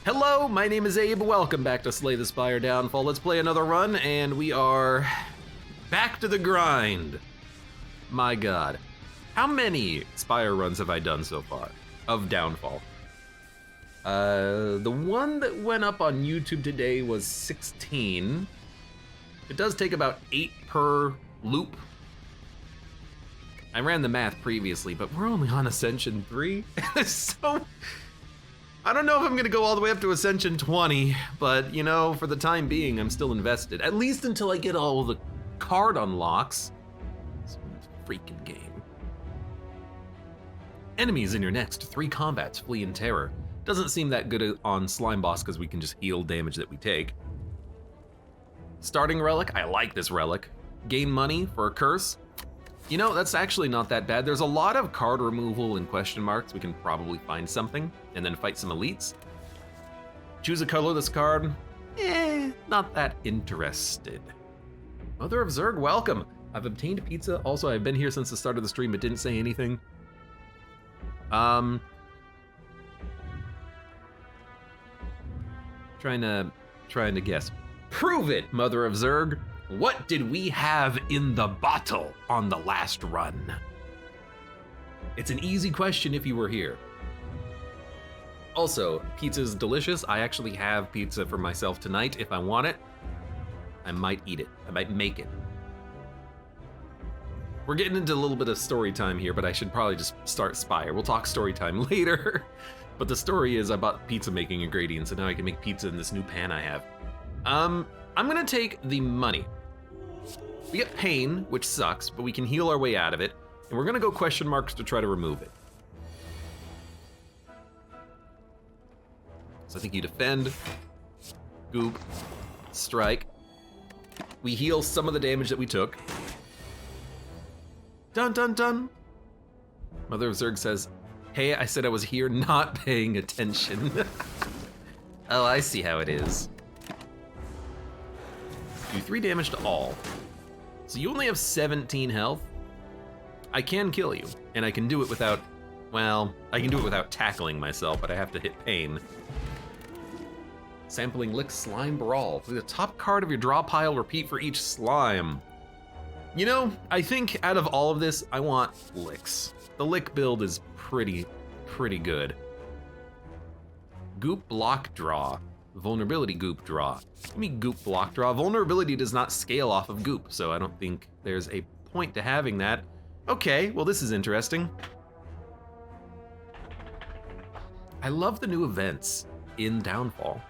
Hello, my name is Abe. Welcome back to Slay the Spire Downfall. Let's play another run, and we are back to the grind. My God. How many Spire runs have I done so far of Downfall? The one that went up on YouTube today was 16. It does take about 8 per loop. I ran the math previously, but we're only on Ascension 3. So, I don't know if I'm gonna go all the way up to Ascension 20, but you know, for the time being, I'm still invested. At least until I get all the card unlocks. This freaking game. Enemies in your next 3 combats flee in terror. Doesn't seem that good on Slime Boss because we can just heal damage that we take. Starting relic, I like this relic. Gain money for a curse. You know, that's actually not that bad. There's a lot of card removal and question marks. We can probably find something and then fight some elites. Choose a colorless card. Not that interested. Mother of Zerg, welcome. I've obtained pizza. Also, I've been here since the start of the stream, but didn't say anything. Trying to guess. Prove it, Mother of Zerg. What did we have in the bottle on the last run? It's an easy question if you were here. Also, pizza's delicious. I actually have pizza for myself tonight. If I want it, I might eat it. I might make it. We're getting into a little bit of story time here, but I should probably just start Spire. We'll talk story time later. But the story is I bought pizza making ingredients, and now I can make pizza in this new pan I have. I'm gonna take the money. We get pain, which sucks, but we can heal our way out of it, and we're gonna go question marks to try to remove it. So I think you defend, goop, strike. We heal some of the damage that we took. Dun dun dun. Mother of Zerg says, hey, I said I was here not paying attention. Oh, I see how it is. Do 3 damage to all. So you only have 17 health. I can kill you, and I can do it without, well, I can do it without tackling myself, but I have to hit pain. Sampling Lick Slime Brawl. For the top card of your draw pile, repeat for each slime. You know, I think out of all of this, I want Licks. The Lick build is pretty good. Goop Block Draw. Vulnerability Goop Draw. Give me Goop Block Draw. Vulnerability does not scale off of Goop, so I don't think there's a point to having that. Okay, well this is interesting. I love the new events in Downfall.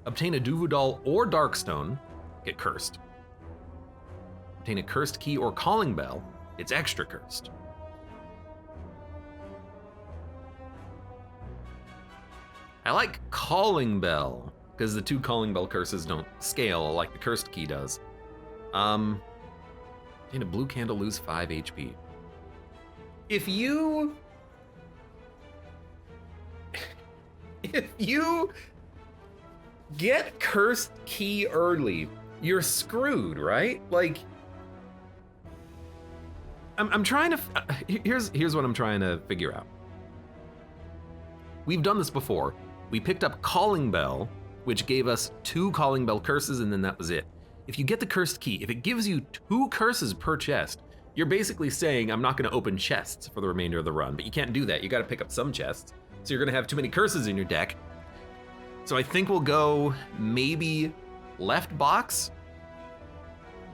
Obtain a Duvu or Darkstone, get cursed. Obtain a cursed key or calling bell, it's extra cursed. I like Calling Bell, because the 2 Calling Bell curses don't scale like the Cursed Key does. Obtain a blue candle, lose 5 HP. If you get Cursed Key early, you're screwed, right? Like, I'm trying to, here's what I'm trying to figure out. We've done this before. We picked up Calling Bell, which gave us 2 Calling Bell curses, and then that was it. If you get the Cursed Key, if it gives you 2 curses per chest, you're basically saying, I'm not gonna open chests for the remainder of the run, but you can't do that. You gotta pick up some chests. So you're gonna have too many curses in your deck. So I think we'll go maybe left box,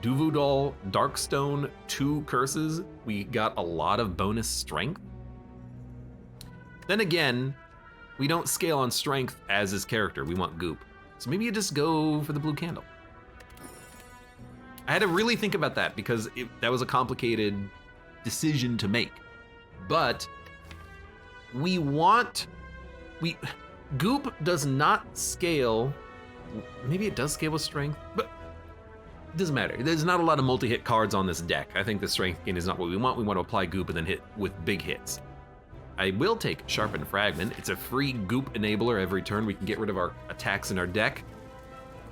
Duvu Darkstone, 2 curses. We got a lot of bonus strength. Then again, we don't scale on strength as his character. We want goop. So maybe you just go for the blue candle. I had to really think about that because that was a complicated decision to make. But goop does not scale. Maybe it does scale with strength, but it doesn't matter. There's not a lot of multi-hit cards on this deck. I think the strength gain is not what we want. We want to apply goop and then hit with big hits. I will take Sharpen Fragment. It's a free goop enabler every turn. We can get rid of our attacks in our deck.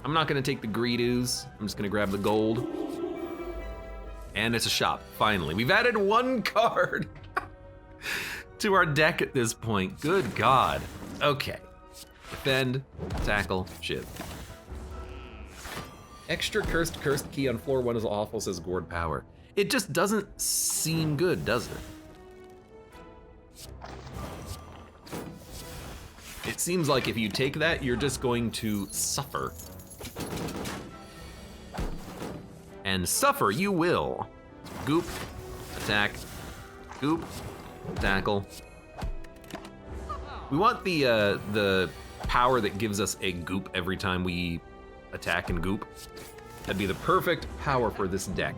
I'm not gonna take the greed ooze. I'm just gonna grab the gold. And it's a shop, finally. We've added 1 card to our deck at this point. Good God. Okay. Defend, tackle, shiv. Extra cursed key on floor 1 is awful, says Gourd Power. It just doesn't seem good, does it? It seems like if you take that, you're just going to suffer. And suffer you will. Goop, attack, goop, tackle. We want the power that gives us a goop every time we attack and goop. That'd be the perfect power for this deck.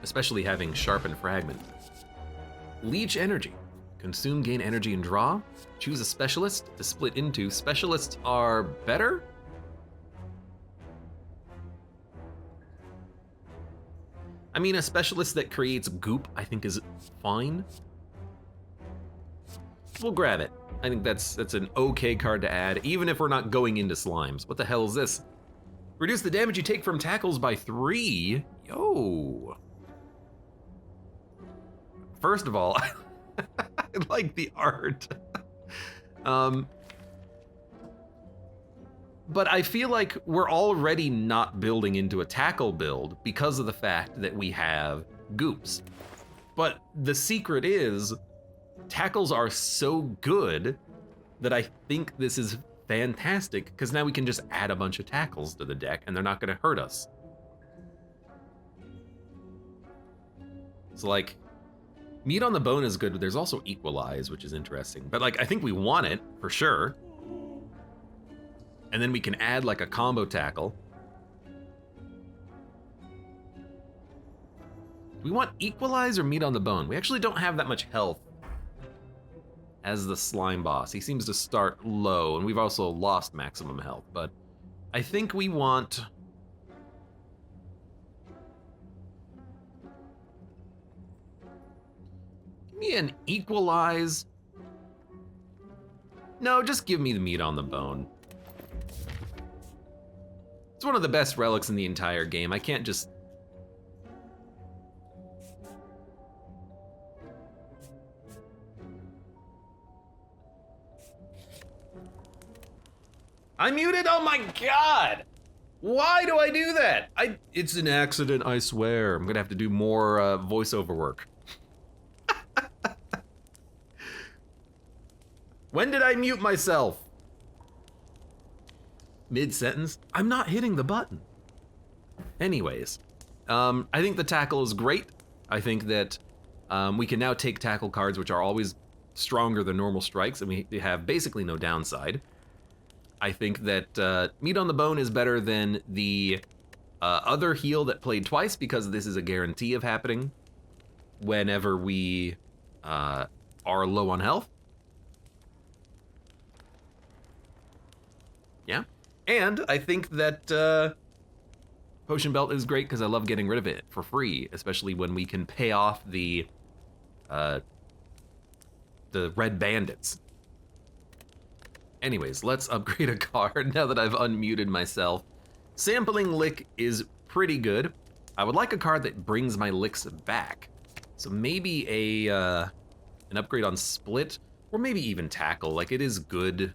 Especially having Sharpen Fragment. Leech Energy. Consume, gain energy, and draw. Choose a specialist to split into. Specialists are better? I mean, a specialist that creates goop, I think is fine. We'll grab it. I think that's an okay card to add, even if we're not going into slimes. What the hell is this? Reduce the damage you take from tackles by 3? Yo. First of all, I like the art. But I feel like we're already not building into a tackle build because of the fact that we have goops. But the secret is, tackles are so good that I think this is fantastic, because now we can just add a bunch of tackles to the deck and they're not gonna hurt us. It's like, meat on the bone is good, but there's also equalize, which is interesting. But like, I think we want it, for sure. And then we can add like a combo tackle. We want equalize or meat on the bone? We actually don't have that much health as the slime boss. He seems to start low, and we've also lost maximum health, but I think we want... Give me an equalize. No, just give me the meat on the bone. It's one of the best relics in the entire game. I can't just... I muted? Oh my god! Why do I do that? It's an accident, I swear. I'm gonna have to do more voiceover work. When did I mute myself? Mid-sentence? I'm not hitting the button. Anyways, I think the tackle is great. I think that we can now take tackle cards, which are always stronger than normal strikes, and we have basically no downside. I think that meat on the bone is better than the other heal that played twice, because this is a guarantee of happening whenever we are low on health. Yeah. And I think that Potion Belt is great because I love getting rid of it for free, especially when we can pay off the red bandits. Anyways, let's upgrade a card now that I've unmuted myself. Sampling Lick is pretty good. I would like a card that brings my licks back. So maybe an upgrade on Split, or maybe even Tackle. Like, it is good.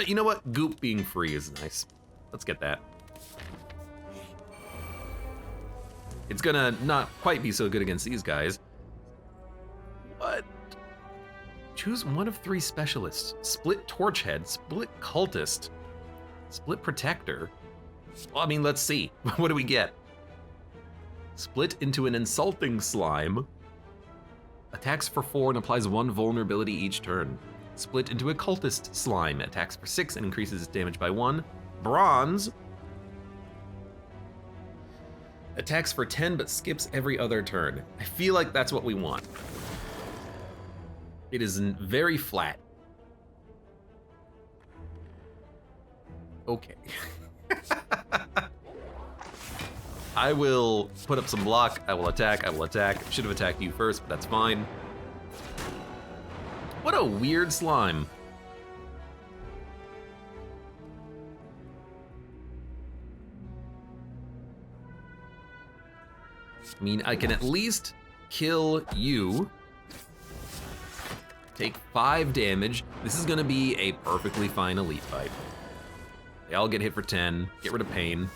You know what? Goop being free is nice. Let's get that. It's gonna not quite be so good against these guys. What? Choose one of 3 specialists. Split Torchhead, Split Cultist, Split Protector. Well, I mean, let's see. What do we get? Split into an Insulting Slime. Attacks for 4 and applies 1 vulnerability each turn. Split into a Cultist Slime. Attacks for 6 and increases its damage by 1. Bronze. Attacks for 10 but skips every other turn. I feel like that's what we want. It is very flat. Okay. I will put up some block. I will attack. I will attack. Should have attacked you first, but that's fine. What a weird slime. I mean, I can at least kill you. take 5 damage. This is gonna be a perfectly fine elite fight. They all get hit for 10, get rid of pain.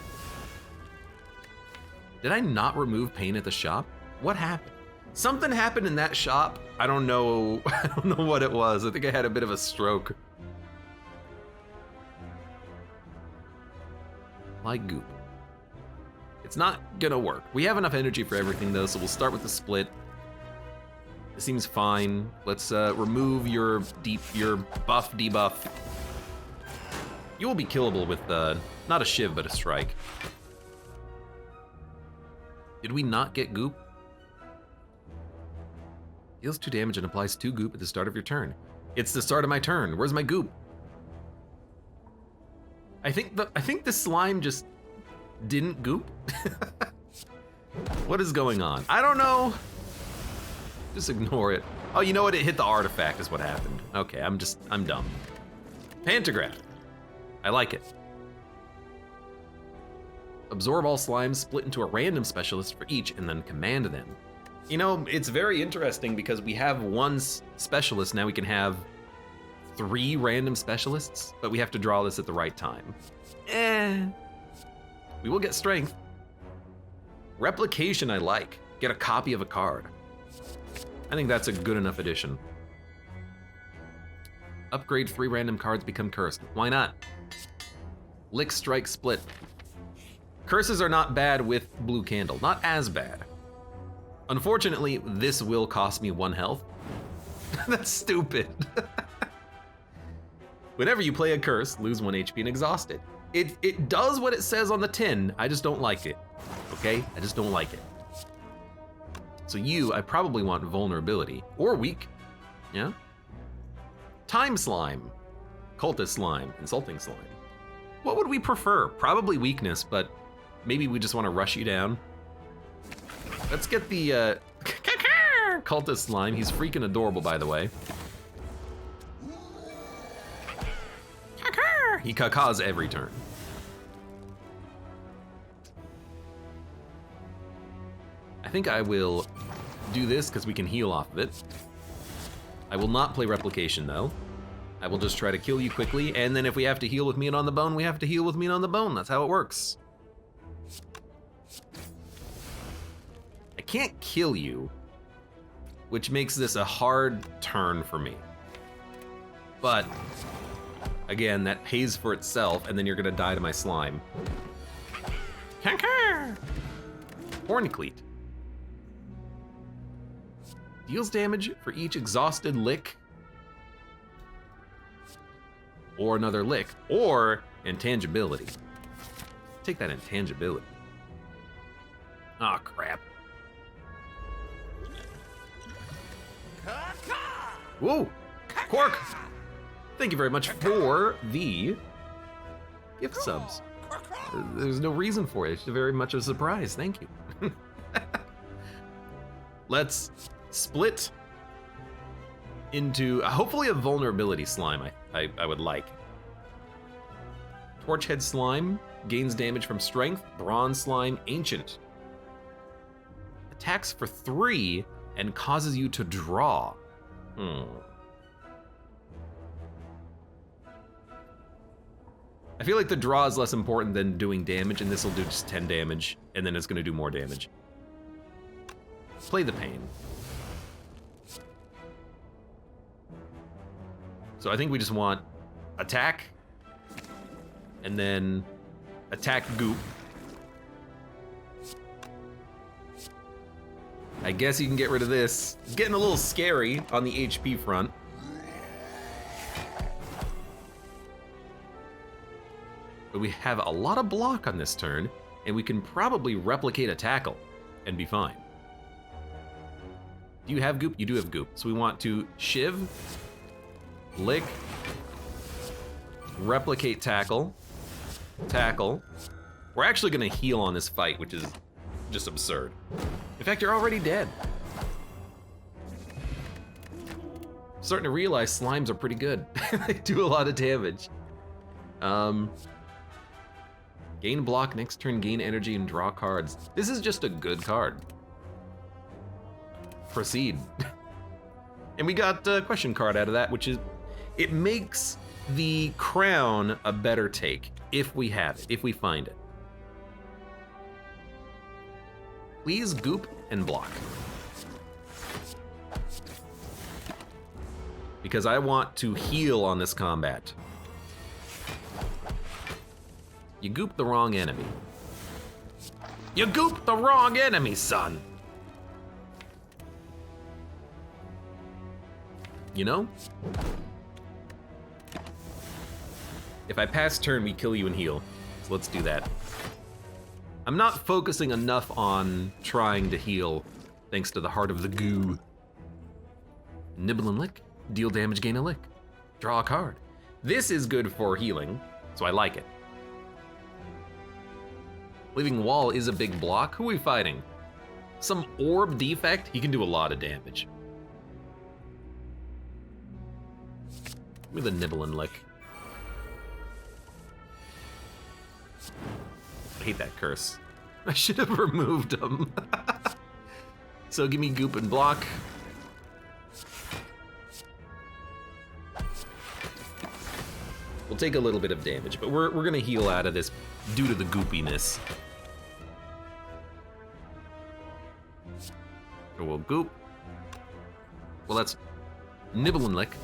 Did I not remove pain at the shop? What happened? Something happened in that shop. I don't know, I don't know what it was. I think I had a bit of a stroke. Like goop. It's not gonna work. We have enough energy for everything though, so we'll start with the split. It seems fine. Let's remove your buff debuff. You will be killable with not a shiv, but a strike. Did we not get goop? Deals 2 damage and applies 2 goop at the start of your turn. It's the start of my turn. Where's my goop? I think the slime just didn't goop. What is going on? I don't know. Just ignore it. Oh, you know what? It hit the artifact is what happened. Okay, I'm dumb. Pantograph. I like it. Absorb all slimes, split into a random specialist for each, and then command them. You know, it's very interesting because we have 1 specialist, now we can have 3 random specialists, but we have to draw this at the right time. We will get strength. Replication I like. Get a copy of a card. I think that's a good enough addition. Upgrade 3 random cards, become cursed. Why not? Lick, strike, split. Curses are not bad with blue candle, not as bad. Unfortunately, this will cost me 1 health. That's stupid. Whenever you play a curse, lose 1 HP and exhausted. It does what it says on the tin, I just don't like it. Okay? I just don't like it. So I probably want vulnerability. Or weak. Yeah? Time slime. Cultist slime. Insulting slime. What would we prefer? Probably weakness, but maybe we just want to rush you down. Let's get the cultist slime. He's freaking adorable, by the way. He cacaws every turn. I think I will do this because we can heal off of it. I will not play replication though. I will just try to kill you quickly, and then if we have to heal with meat on the bone, we have to heal with meat on the bone. That's how it works. I can't kill you, which makes this a hard turn for me. But again, that pays for itself, and then you're gonna die to my slime. Horncleat. Deals damage for each exhausted lick, or another lick, or intangibility. Take that intangibility. Aw, crap. Whoa, Quark! Thank you very much for the gift subs. There's no reason for it. It's very much a surprise. Thank you. Let's split into hopefully a vulnerability slime. I would like. Torchhead slime gains damage from strength. Bronze slime ancient. Attacks for 3 and causes you to draw. I feel like the draw is less important than doing damage, and this will do just 10 damage, and then it's gonna do more damage. Play the pain. So I think we just want attack, and then attack goop. I guess you can get rid of this. It's getting a little scary on the HP front. But we have a lot of block on this turn, and we can probably replicate a tackle and be fine. Do you have goop? You do have goop. So we want to shiv, lick, replicate tackle, tackle. We're actually gonna heal on this fight, which is just absurd. In fact, you're already dead. I'm starting to realize slimes are pretty good. They do a lot of damage. Gain block, next turn gain energy and draw cards. This is just a good card. Proceed. And we got a question card out of that, which is, it makes the crown a better take if we have it, if we find it. Please goop and block. Because I want to heal on this combat. You goop the wrong enemy. You goop the wrong enemy, son! You know? If I pass turn, we kill you and heal. So let's do that. I'm not focusing enough on trying to heal, thanks to the Heart of the Goo. Nibble and lick. Deal damage, gain a lick. Draw a card. This is good for healing, so I like it. Leaving wall is a big block. Who are we fighting? Some orb defect? He can do a lot of damage. Give me the nibble and lick. I hate that curse. I should have removed him. So give me goop and block. We'll take a little bit of damage, but we're gonna heal out of this due to the goopiness. So we'll goop. Well, that's nibble and lick.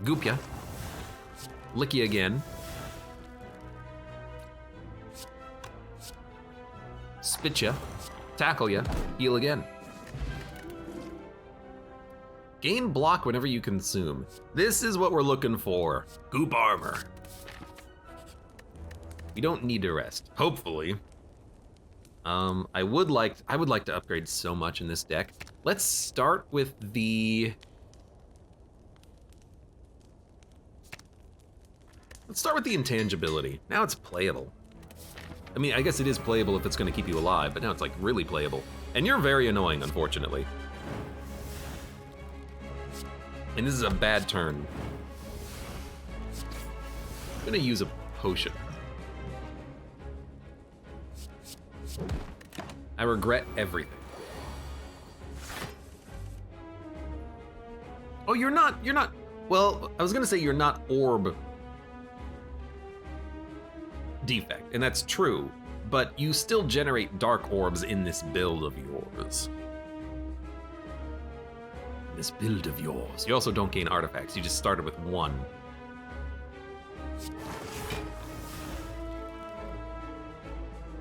Goop ya. Lick ya again. Spit ya. Tackle ya. Heal again. Gain block whenever you consume. This is what we're looking for. Goop armor. We don't need to rest, hopefully. I would like to upgrade so much in this deck. Let's start with the... Let's start with the intangibility. Now it's playable. I mean, I guess it is playable if it's gonna keep you alive, but now it's like really playable. And you're very annoying, unfortunately. And this is a bad turn. I'm gonna use a potion. I regret everything. Oh, you're not, well, I was gonna say you're not orb defect, and that's true, but you still generate dark orbs in this build of yours. This build of yours. You also don't gain artifacts, you just started with one.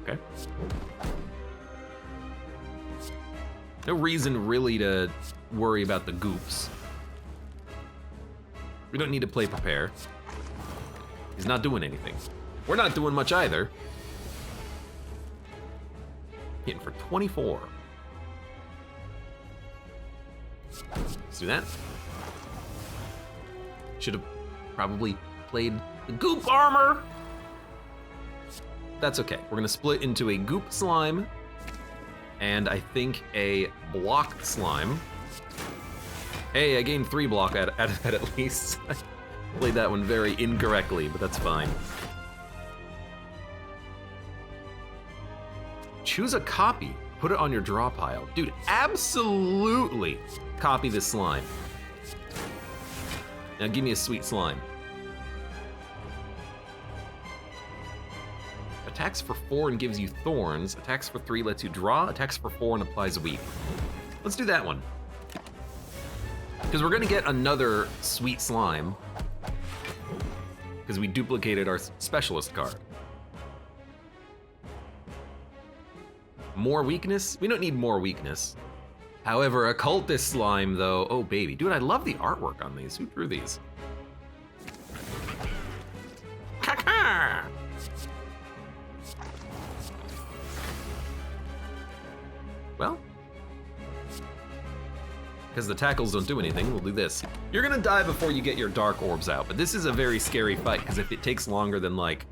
Okay. No reason really to worry about the goops. We don't need to play prepare. He's not doing anything. We're not doing much either. Hitting for 24. Let's do that. Should have probably played the goop armor. That's okay. We're gonna split into a goop slime and I think a block slime. Hey, I gained 3 block out of that at least. I played that one very incorrectly, but that's fine. Choose a copy. Put it on your draw pile. Dude, absolutely copy this slime. Now give me a sweet slime. Attacks for 4 and gives you thorns. Attacks for 3 lets you draw. Attacks for 4 and applies a weep. Let's do that one. Because we're gonna get another sweet slime. Because we duplicated our specialist card. More weakness? We don't need more weakness. However, occultist slime though, oh baby. Dude, I love the artwork on these. Who drew these? Caca! Well, because the tackles don't do anything, we'll do this. You're gonna die before you get your dark orbs out, but this is a very scary fight, because if it takes longer than like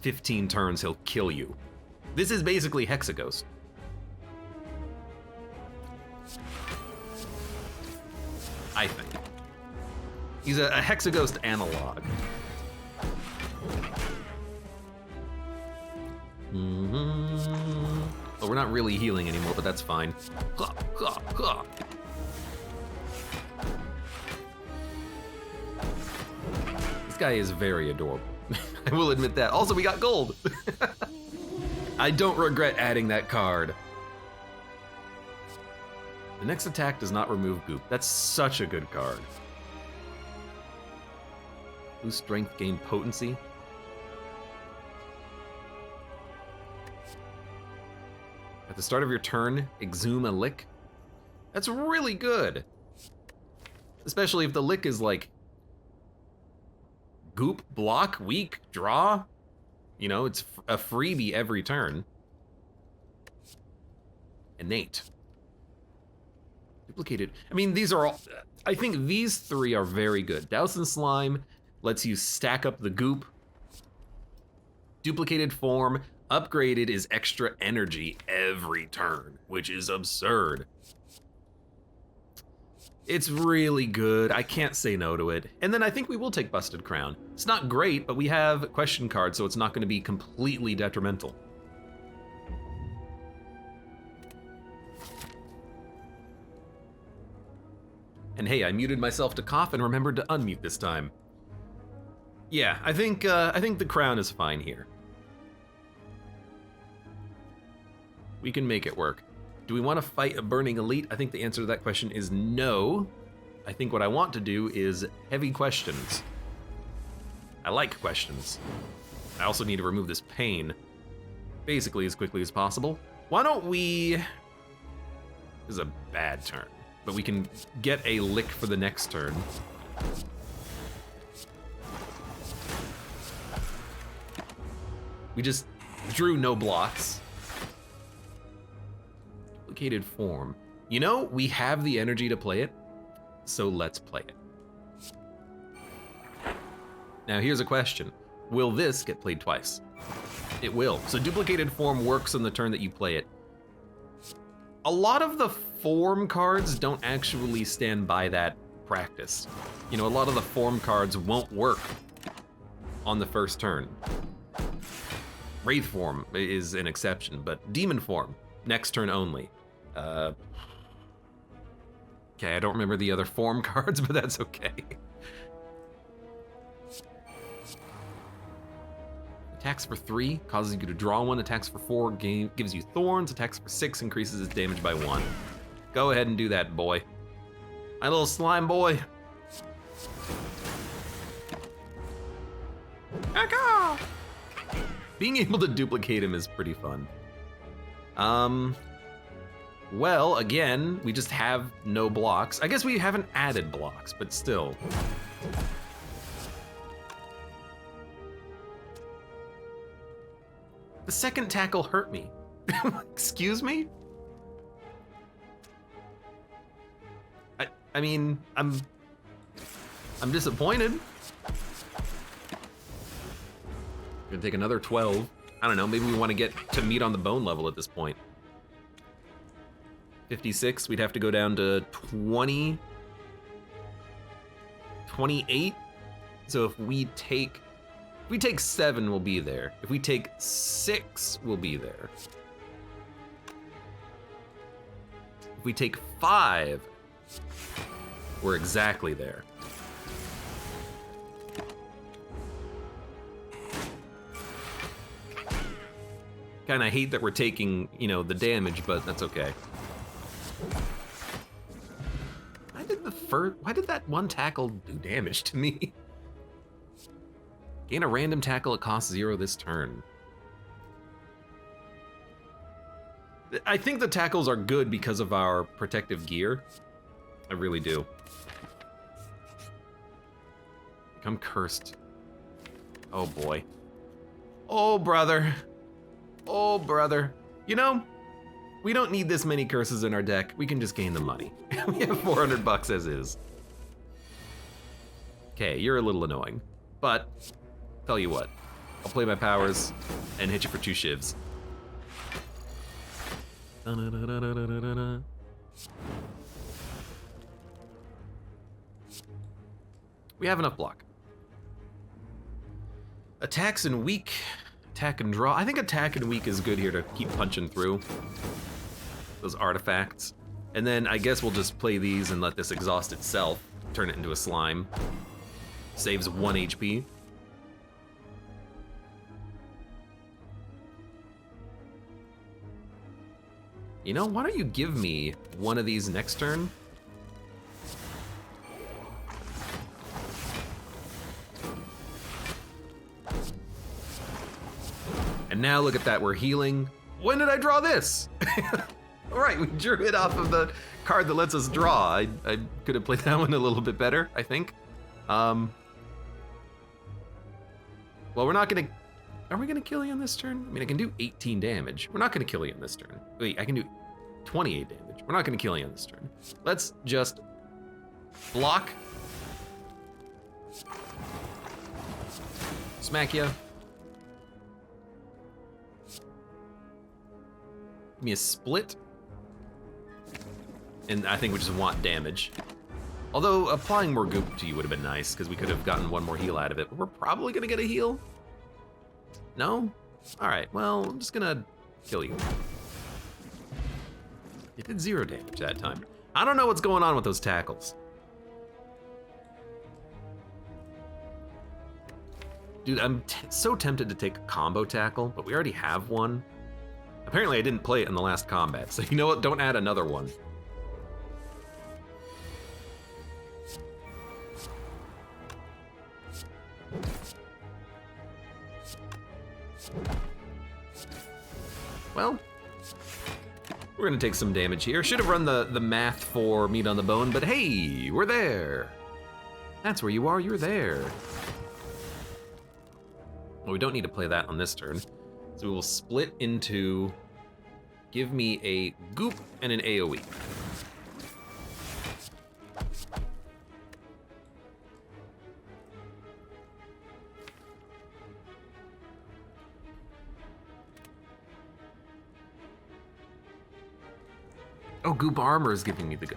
15 turns, he'll kill you. This is basically Hexaghost. I think. He's a Hexaghost analog. Mm-hmm. Well, we're not really healing anymore, but that's fine. guy is very adorable. I will admit that. Also, we got gold. I don't regret adding that card. The next attack does not remove goop. That's such a good card. Boost strength, gain potency. At the start of your turn, exhume a lick. That's really good. Especially if the lick is like goop, block, weak, draw. You know, it's a freebie every turn. Innate. Duplicated. I mean, these are all, I think these three are very good. Douse and Slime lets you stack up the goop. Duplicated form, upgraded is extra energy every turn, which is absurd. It's really good. I can't say no to it. And then I think we will take Busted Crown. It's not great, but we have question cards, so it's not going to be completely detrimental. And hey, I muted myself to cough and remembered to unmute this time. Yeah, I think the crown is fine here. We can make it work. Do we want to fight a burning elite? I think the answer to that question is no. I think what I want to do is heavy questions. I like questions. I also need to remove this pain basically as quickly as possible. Why don't we... This is a bad turn, but we can get a lick for the next turn. We just drew no blocks. Duplicated form. You know, we have the energy to play it, so let's play it. Now here's a question. Will this get played twice? It will. So duplicated form works on the turn that you play it. A lot of the form cards don't actually stand by that practice. You know, a lot of the form cards won't work on the first turn. Wraith form is an exception, but demon form, next turn only. Okay, I don't remember the other form cards, but that's okay. Attacks for 3, causes you to draw 1. Attacks for 4, gives you thorns. Attacks for 6, increases its damage by 1. Go ahead and do that, boy. My little slime boy. Aka! Being able to duplicate him is pretty fun. Well, again, we just have no blocks. I guess we haven't added blocks, but still. The second tackle hurt me. Excuse me? I mean, I'm disappointed. Gonna take another 12. I don't know, maybe we want to get to meat on the bone level at this point. 56, we'd have to go down to 20, 28. So if we take 7, we'll be there. If we take 6, we'll be there. If we take 5, we're exactly there. Kinda hate that we're taking, you know, the damage, but that's okay. Why did that one tackle do damage to me? Gain a random tackle, it costs 0 this turn. I think the tackles are good because of our protective gear. I really do. Become cursed. Oh boy. Oh brother. Oh brother. You know, we don't need this many curses in our deck. We can just gain the money. We have 400 bucks as is. Okay, you're a little annoying, but tell you what, I'll play my powers and hit you for 2 shivs. We have enough block. Attacks and weak, attack and draw. I think attack and weak is good here to keep punching through those artifacts. And then I guess we'll just play these and let this exhaust itself, turn it into a slime. Saves 1 HP. You know, why don't you give me one of these next turn? And now look at that, we're healing. When did I draw this? All right, we drew it off of the card that lets us draw. I could have played that one a little bit better, I think. Well, we're not gonna, are we gonna kill you on this turn? I mean, I can do 18 damage. We're not gonna kill you on this turn. Wait, I can do 28 damage. We're not gonna kill you on this turn. Let's just block. Smack ya. Give me a split. And I think we just want damage. Although applying more goop to you would have been nice, because we could have gotten one more heal out of it, but we're probably gonna get a heal. No? All right, well, I'm just gonna kill you. It did 0 damage that time. I don't know what's going on with those tackles. Dude, I'm so tempted to take a combo tackle, but we already have one. Apparently I didn't play it in the last combat, so you know what? Don't add another one. Well, we're gonna take some damage here. Should have run the math for meat on the bone, but hey, we're there. That's where you are, you're there. Well, we don't need to play that on this turn. So we will split into, give me a goop and an AoE. Oh, goop armor is giving me the,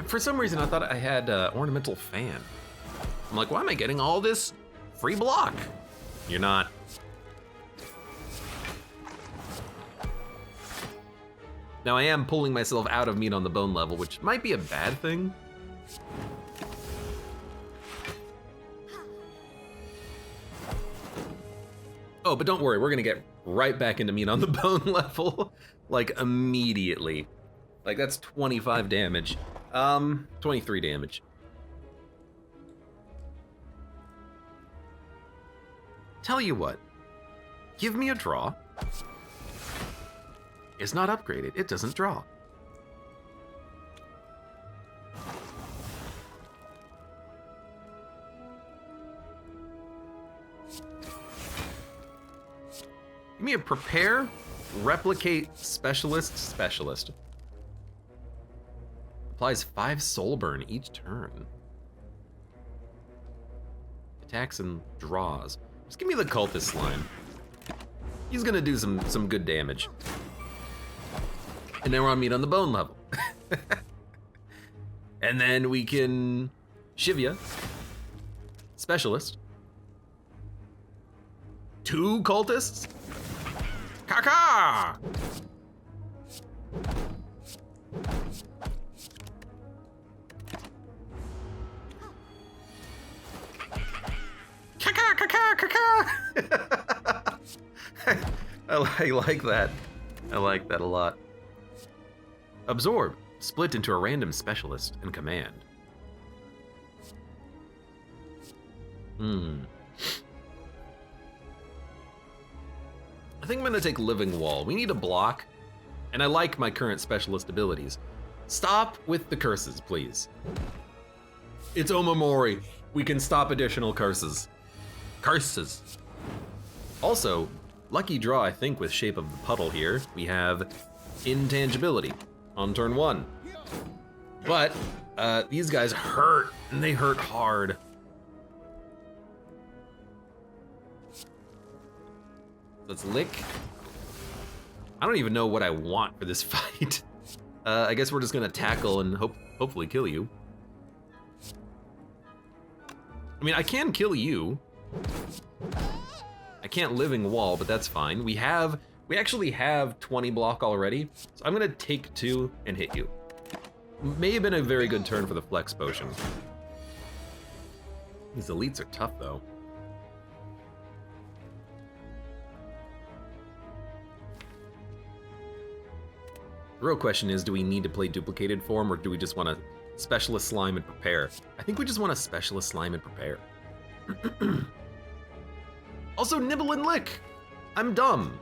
for some reason I thought I had ornamental fan. I'm like, why am I getting all this free block? You're not. Now I am pulling myself out of meat on the bone level, which might be a bad thing. Oh, but don't worry, we're gonna get right back into meat on the bone level, like immediately. Like that's 25 damage, 23 damage. Tell you what, give me a draw. It's not upgraded, it doesn't draw. Give me a prepare, replicate, specialist. Applies 5 soul burn each turn. Attacks and draws. Just give me the cultist slime. He's gonna do some good damage. And then we're on meat on the bone level. And then we can Shivya, specialist. 2 cultists. Kaka! Kaka, kaka, kaka! I like that. I like that a lot. Absorb. Split into a random specialist and command. I think I'm gonna take Living Wall. We need a block, and I like my current specialist abilities. Stop with the curses, please. It's Omamori. We can stop additional curses. Curses. Also, lucky draw, I think, with Shape of the Puddle here. We have Intangibility on turn 1. But these guys hurt, and they hurt hard. Let's lick. I don't even know what I want for this fight. I guess we're just gonna tackle and hopefully kill you. I mean, I can kill you. I can't Living Wall, but that's fine. We actually have 20 block already, so I'm gonna take 2 and hit you. May have been a very good turn for the flex potion. These elites are tough, though. The real question is, do we need to play duplicated form, or do we just want a specialist slime and prepare? I think we just want a specialist slime and prepare. Also, nibble and lick! I'm dumb.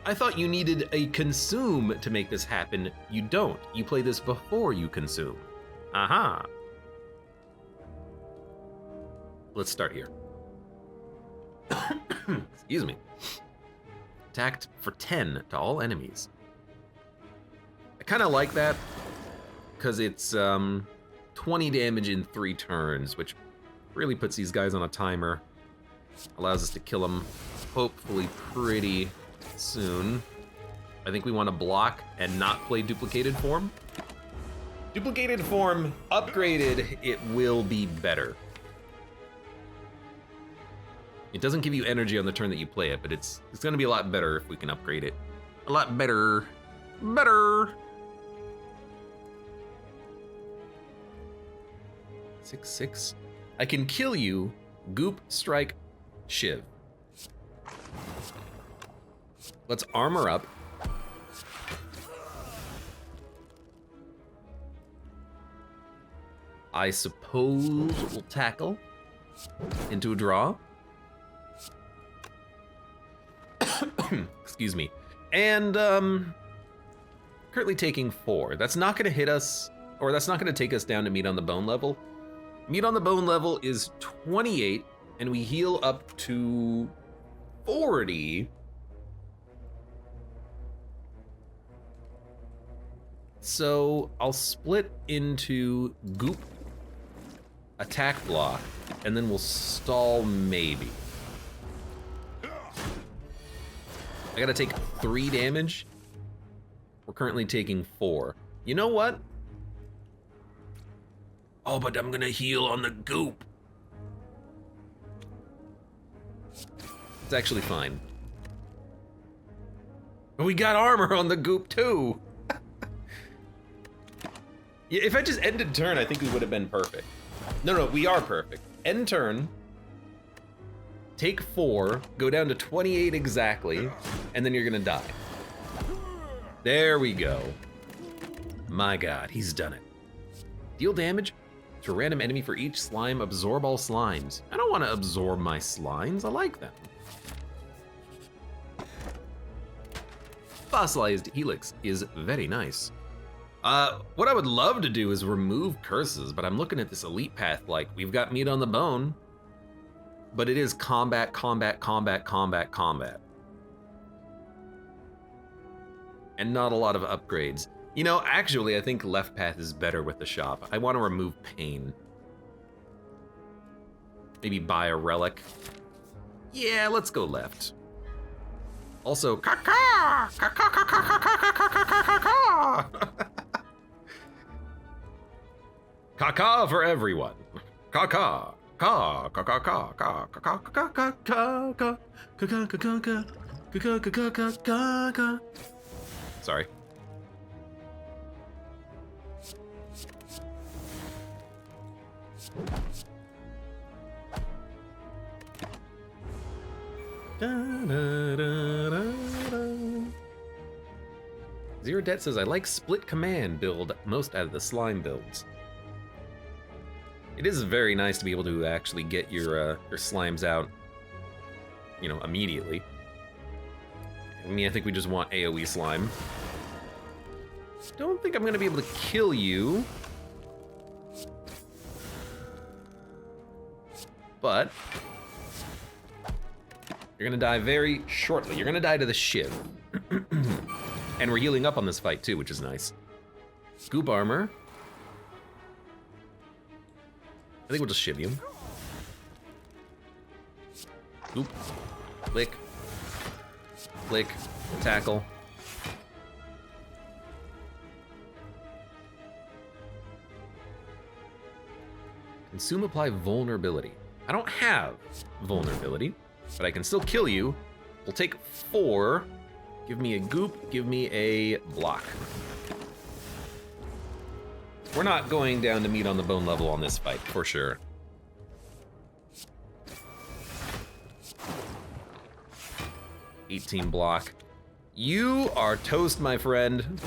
I thought you needed a consume to make this happen. You don't. You play this before you consume. Aha. Let's start here. Excuse me. Attacked for 10 to all enemies. I kind of like that because it's 20 damage in 3 turns, which really puts these guys on a timer. Allows us to kill them hopefully pretty soon. I think we want to block and not play duplicated form. Duplicated form, upgraded, it will be better. It doesn't give you energy on the turn that you play it, but it's going to be a lot better if we can upgrade it. A lot better. Better. 6/6. I can kill you. Goop, strike, shiv. Let's armor up. I suppose we'll tackle into a draw. Excuse me. And currently taking 4. That's not gonna hit us, or that's not gonna take us down to meat on the bone level. Meat on the bone level is 28, and we heal up to 40. So I'll split into goop, attack block, and then we'll stall maybe. I gotta take 3 damage. We're currently taking 4. You know what? Oh, but I'm gonna heal on the goop. It's actually fine. But we got armor on the goop too. Yeah, if I just ended turn, I think we would have been perfect. No, we are perfect. End turn. Take 4, go down to 28 exactly, and then you're gonna die. There we go. My god, he's done it. Deal damage to a random enemy for each slime, absorb all slimes. I don't want to absorb my slimes, I like them. Fossilized helix is very nice. What I would love to do is remove curses, but I'm looking at this elite path like we've got meat on the bone, but it is combat, combat, combat, combat, combat. And not a lot of upgrades. You know, actually, I think left path is better with the shop. I want to remove pain. Maybe buy a relic. Yeah, let's go left. Also, caca! Caca, caca, caca, caca, caca, caca! Caca for everyone. Caca. Ka ka ka ka ka ka ka ka ka ka ka ka ka ka ka. Sorry. Zero Debt says, I like split command build most out of the slime builds. It is very nice to be able to actually get your slimes out, you know, immediately. I mean, I think we just want AoE slime. Don't think I'm gonna be able to kill you. But you're gonna die very shortly. You're gonna die to the shiv. And we're healing up on this fight too, which is nice. Scoop armor. I think we'll just shiv you. Oop. Click. Click. Tackle. Consume, apply vulnerability. I don't have vulnerability, but I can still kill you. We'll take 4. Give me a goop, give me a block. We're not going down to meat on the bone level on this fight, for sure. $18 block. You are toast, my friend.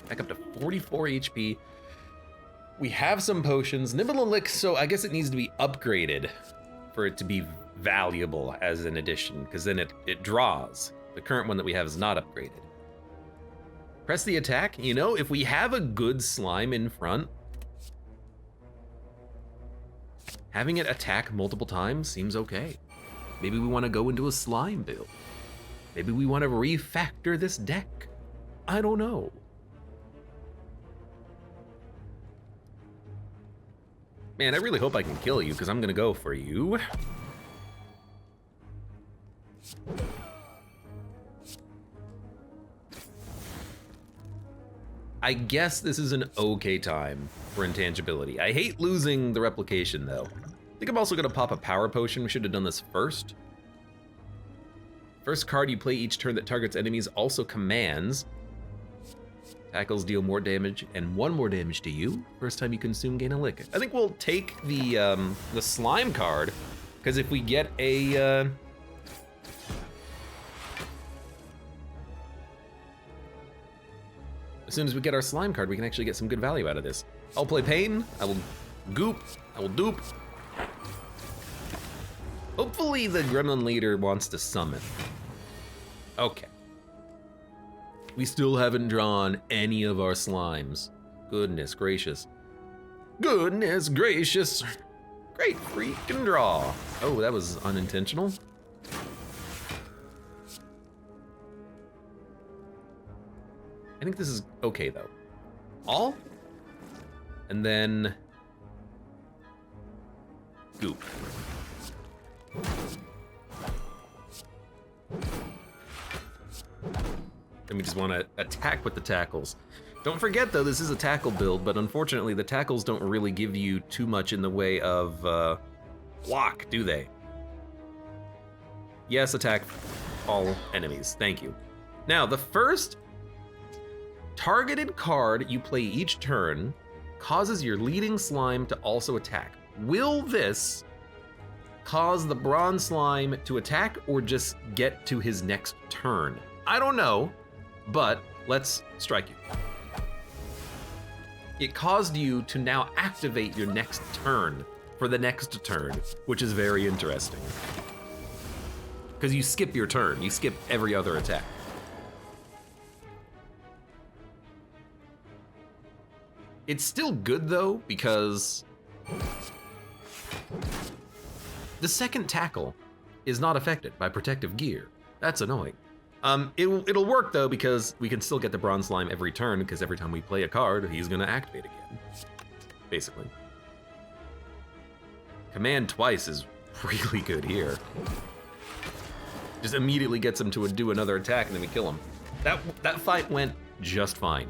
Back up to 44 HP. We have some potions. Nibble and Lick, so I guess it needs to be upgraded for it to be valuable as an addition, because then it draws. The current one that we have is not upgraded. Press the attack. You know, if we have a good slime in front, having it attack multiple times seems okay. Maybe we want to go into a slime build. Maybe we want to refactor this deck. I don't know. Man, I really hope I can kill you, because I'm gonna go for you. I guess this is an okay time for intangibility. I hate losing the replication, though. I think I'm also gonna pop a power potion. We should have done this first. First card you play each turn that targets enemies also commands. Tackles deal more damage and 1 more damage to you. First time you consume, gain a lick. I think we'll take the slime card, because if we get a as soon as we get our slime card, we can actually get some good value out of this. I'll play Pain. I will goop. I will dupe. Hopefully the Gremlin leader wants to summon. Okay. We still haven't drawn any of our slimes. Goodness gracious. Goodness gracious. Great freaking draw. Oh, that was unintentional. I think this is okay though. All? And then goop. And we just want to attack with the tackles. Don't forget though, this is a tackle build, but unfortunately the tackles don't really give you too much in the way of block, do they? Yes, attack all enemies, thank you. Now, the first targeted card you play each turn causes your leading slime to also attack. Will this cause the bronze slime to attack or just get to his next turn? I don't know. But let's strike you. It caused you to now activate your next turn for the next turn, which is very interesting. Because you skip your turn, you skip every other attack. It's still good though, because the second tackle is not affected by protective gear. That's annoying. It'll work though, because we can still get the bronze slime every turn, because every time we play a card, he's gonna activate again, basically. Command twice is really good here. Just immediately gets him to do another attack and then we kill him. That fight went just fine.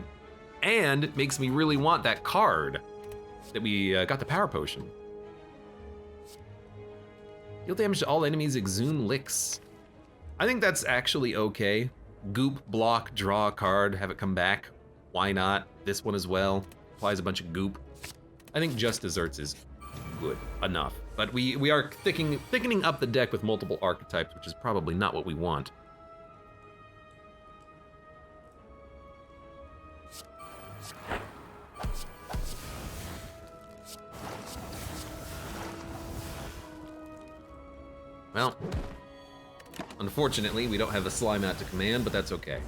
And makes me really want that card that we got the power potion. Deal damage to all enemies, exhume licks. I think that's actually okay. Goop, block, draw a card, have it come back. Why not? This one as well. Applies a bunch of goop. I think just desserts is good enough. But we are thickening up the deck with multiple archetypes, which is probably not what we want. Well, unfortunately, we don't have a slime out to command, but that's okay.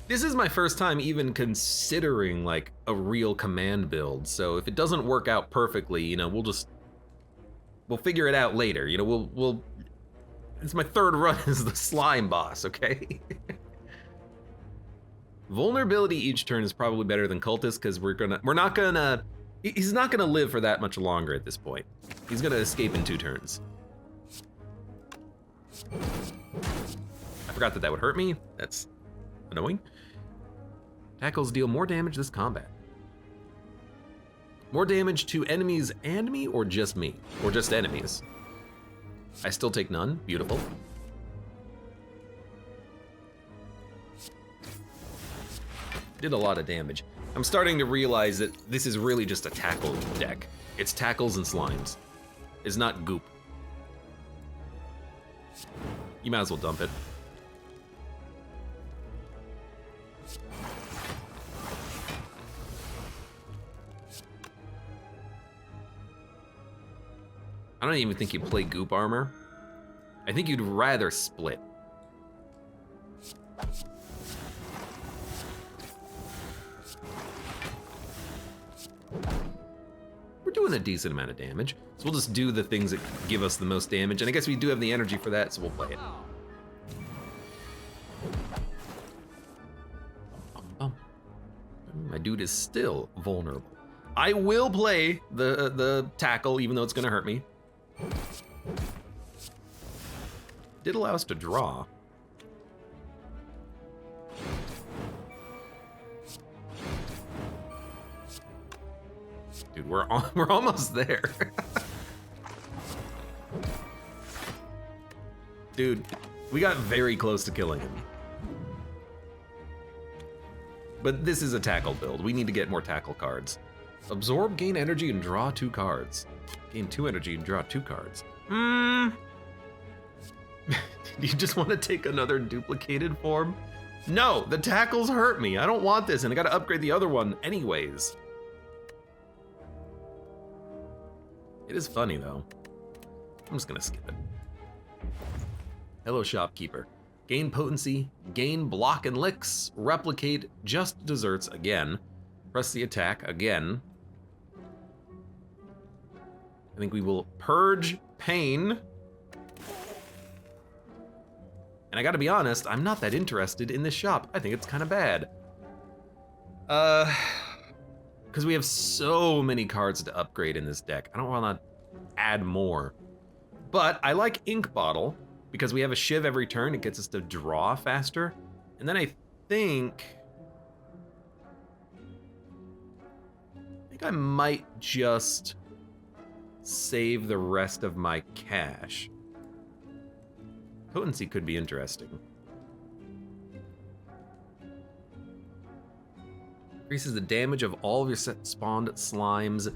This is my first time even considering like a real command build, so if it doesn't work out perfectly, you know, we'll figure it out later. You know, it's my third run as the slime boss, okay? Vulnerability each turn is probably better than Cultist, because he's not gonna live for that much longer at this point. He's gonna escape in 2 turns. I forgot that would hurt me. That's annoying. Tackles deal more damage this combat. More damage to enemies and me, or just me? Or just enemies? I still take none. Beautiful. Did a lot of damage. I'm starting to realize that this is really just a tackle deck. It's tackles and slimes. It's not goop. You might as well dump it. I don't even think you'd play goop armor. I think you'd rather split. We're doing a decent amount of damage, so we'll just do the things that give us the most damage, and I guess we do have the energy for that, so we'll play it. Oh. My dude is still vulnerable. I will play the tackle, even though it's gonna hurt me. Did allow us to draw. Dude, we're almost there. Dude, we got very close to killing him. But this is a tackle build. We need to get more tackle cards. Absorb, gain energy, and draw 2 cards. Gain 2 energy and draw 2 cards. Do you just want to take another duplicated form? No, the tackles hurt me. I don't want this, and I gotta upgrade the other one anyways. It is funny, though. I'm just gonna skip it. Hello, shopkeeper. Gain potency, gain block and licks, replicate just desserts again. Press the attack again. I think we will purge pain. And I gotta be honest, I'm not that interested in this shop. I think it's kind of bad. Because we have so many cards to upgrade in this deck. I don't want to add more. But I like Ink Bottle, because we have a Shiv every turn. It gets us to draw faster. And then I think I might just save the rest of my cash. Potency could be interesting. Increases the damage of all of your spawned slimes.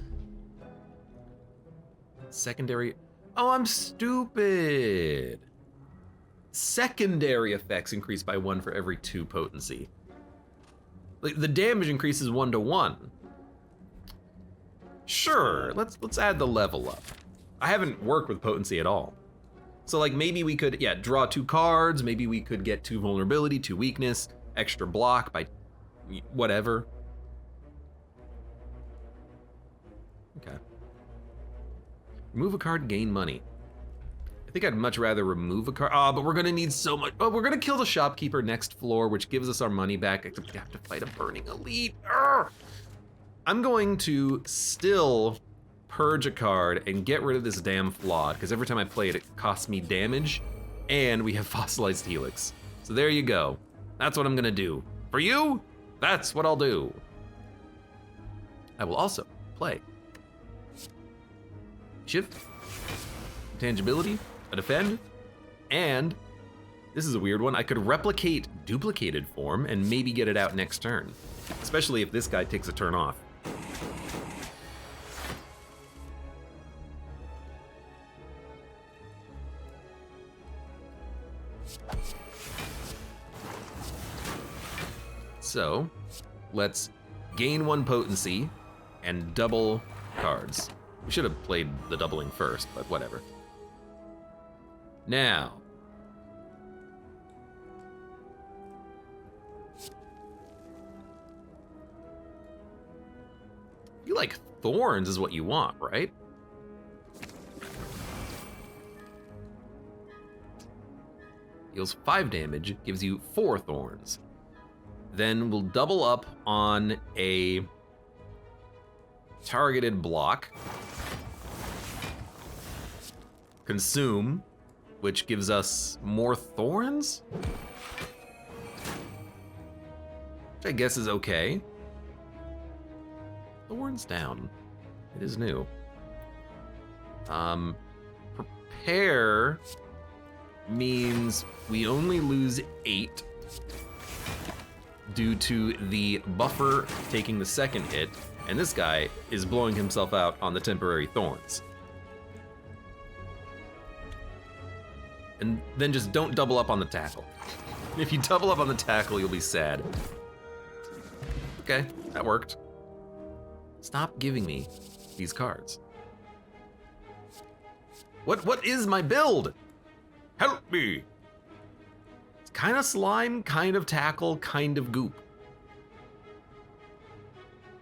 Secondary. Oh, I'm stupid. Secondary effects increase by 1 for every 2 potency. Like, the damage increases 1 to 1. Sure, let's add the level up. I haven't worked with potency at all. So like maybe we could, yeah, draw 2 cards, maybe we could get 2 vulnerability, 2 weakness, extra block by whatever. Okay. Remove a card, gain money. I think I'd much rather remove a card. Oh, but we're gonna need so much. Oh, we're gonna kill the shopkeeper next floor, which gives us our money back, except we have to fight a burning elite. Urgh! I'm going to still purge a card and get rid of this damn flawed, because every time I play it, it costs me damage, and we have fossilized helix. So there you go. That's what I'm gonna do. For you, that's what I'll do. I will also play Shift, Tangibility, a Defend, and this is a weird one. I could replicate duplicated form and maybe get it out next turn, especially if this guy takes a turn off. So, let's gain 1 potency and double cards. We should have played the doubling first, but whatever. Now, I feel like thorns is what you want, right? Deals 5 damage, gives you 4 thorns. Then we'll double up on a targeted block. Consume, which gives us more thorns? Which I guess is okay. Thorns down. It is new. repair means we only lose 8 due to the buffer taking the second hit, and this guy is blowing himself out on the temporary thorns. And then just don't double up on the tackle. If you double up on the tackle, you'll be sad. Okay, that worked. Stop giving me these cards. What is my build? Help me! It's kind of slime, kind of tackle, kind of goop.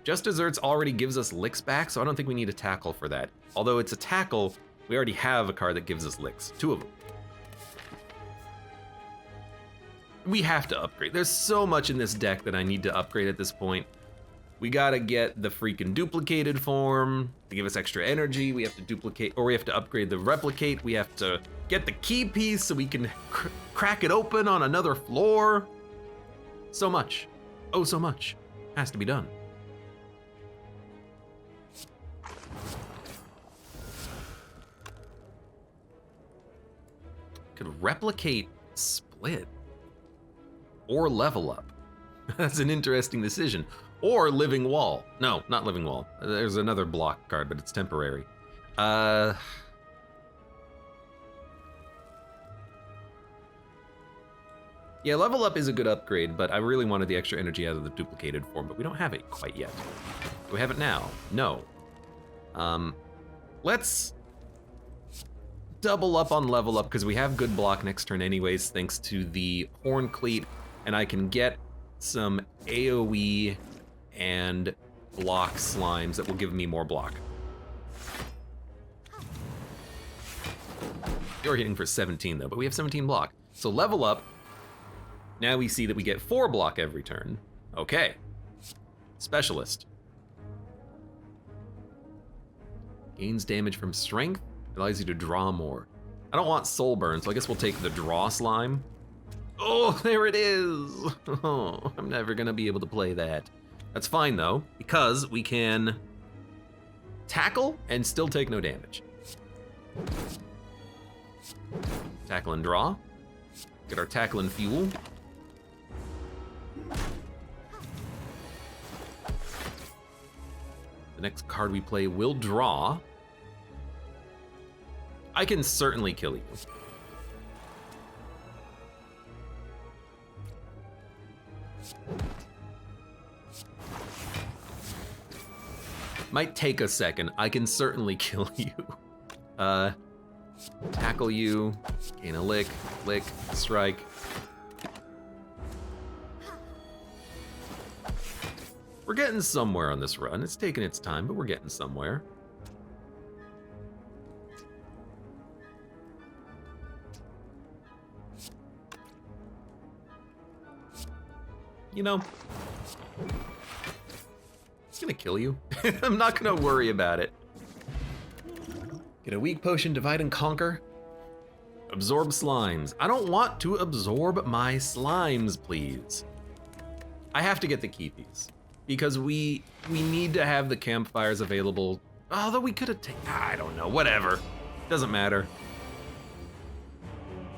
Just Desserts already gives us licks back, so I don't think we need a tackle for that. Although it's a tackle, we already have a card that gives us licks. 2 of them. We have to upgrade. There's so much in this deck that I need to upgrade at this point. We gotta get the freaking duplicated form to give us extra energy. We have to duplicate, or we have to upgrade the replicate. We have to get the key piece so we can crack it open on another floor. So much. Oh, so much. Has to be done. Could replicate split. Or level up. That's an interesting decision. Or Living Wall. No, not Living Wall. There's another block card, but it's temporary. Yeah, level up is a good upgrade, but I really wanted the extra energy out of the duplicated form, but we don't have it quite yet. Do we have it now? No. Let's double up on level up, because we have good block next turn anyways, thanks to the Horn Cleat, and I can get some AoE and block slimes that will give me more block. You're hitting for 17 though, but we have 17 block. So level up. Now we see that we get 4 block every turn. Okay. Specialist. Gains damage from strength, allows you to draw more. I don't want soul burn, so I guess we'll take the draw slime. Oh, there it is. Oh, I'm never gonna be able to play that. That's fine though, because we can tackle and still take no damage. Tackle and draw. Get our tackle and fuel. The next card we play will draw. I can certainly kill you. Might take a second. I can certainly kill you. Tackle you, gain a lick, strike. We're getting somewhere on this run. It's taking its time, but we're getting somewhere. You know, it's gonna kill you. I'm not gonna worry about it. Get a weak potion, divide and conquer. Absorb slimes. I don't want to absorb my slimes, please. I have to get the key piece because we need to have the campfires available. Although we could have taken, I don't know, whatever. Doesn't matter.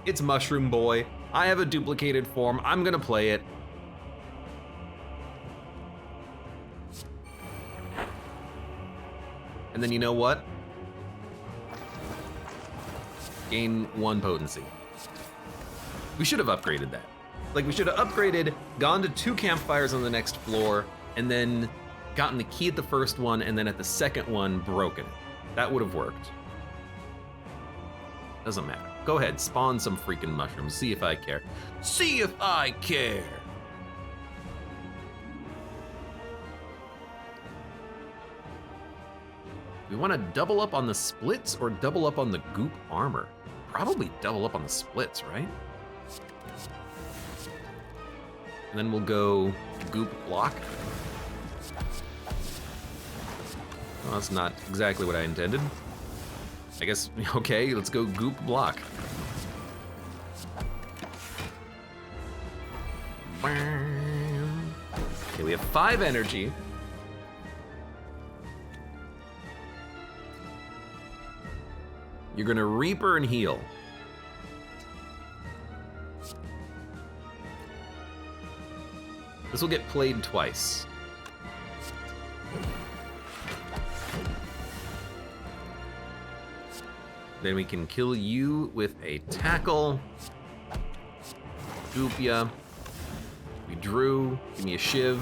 It's Mushroom Boy. I have a duplicated form. I'm gonna play it. And then you know what? Gain 1 potency. We should have upgraded that. Like, we should have upgraded, gone to 2 campfires on the next floor, and then gotten the key at the first one, and then at the second one, broken it. That would have worked. Doesn't matter. Go ahead, spawn some freaking mushrooms. See if I care. See if I care! We want to double up on the splits or double up on the goop armor? Probably double up on the splits, right? And then we'll go goop block. Well, that's not exactly what I intended. I guess, okay, let's go goop block. Okay, we have 5 energy. You're gonna Reaper and heal. This will get played twice. Then we can kill you with a tackle. Goop ya. We drew. Give me a shiv.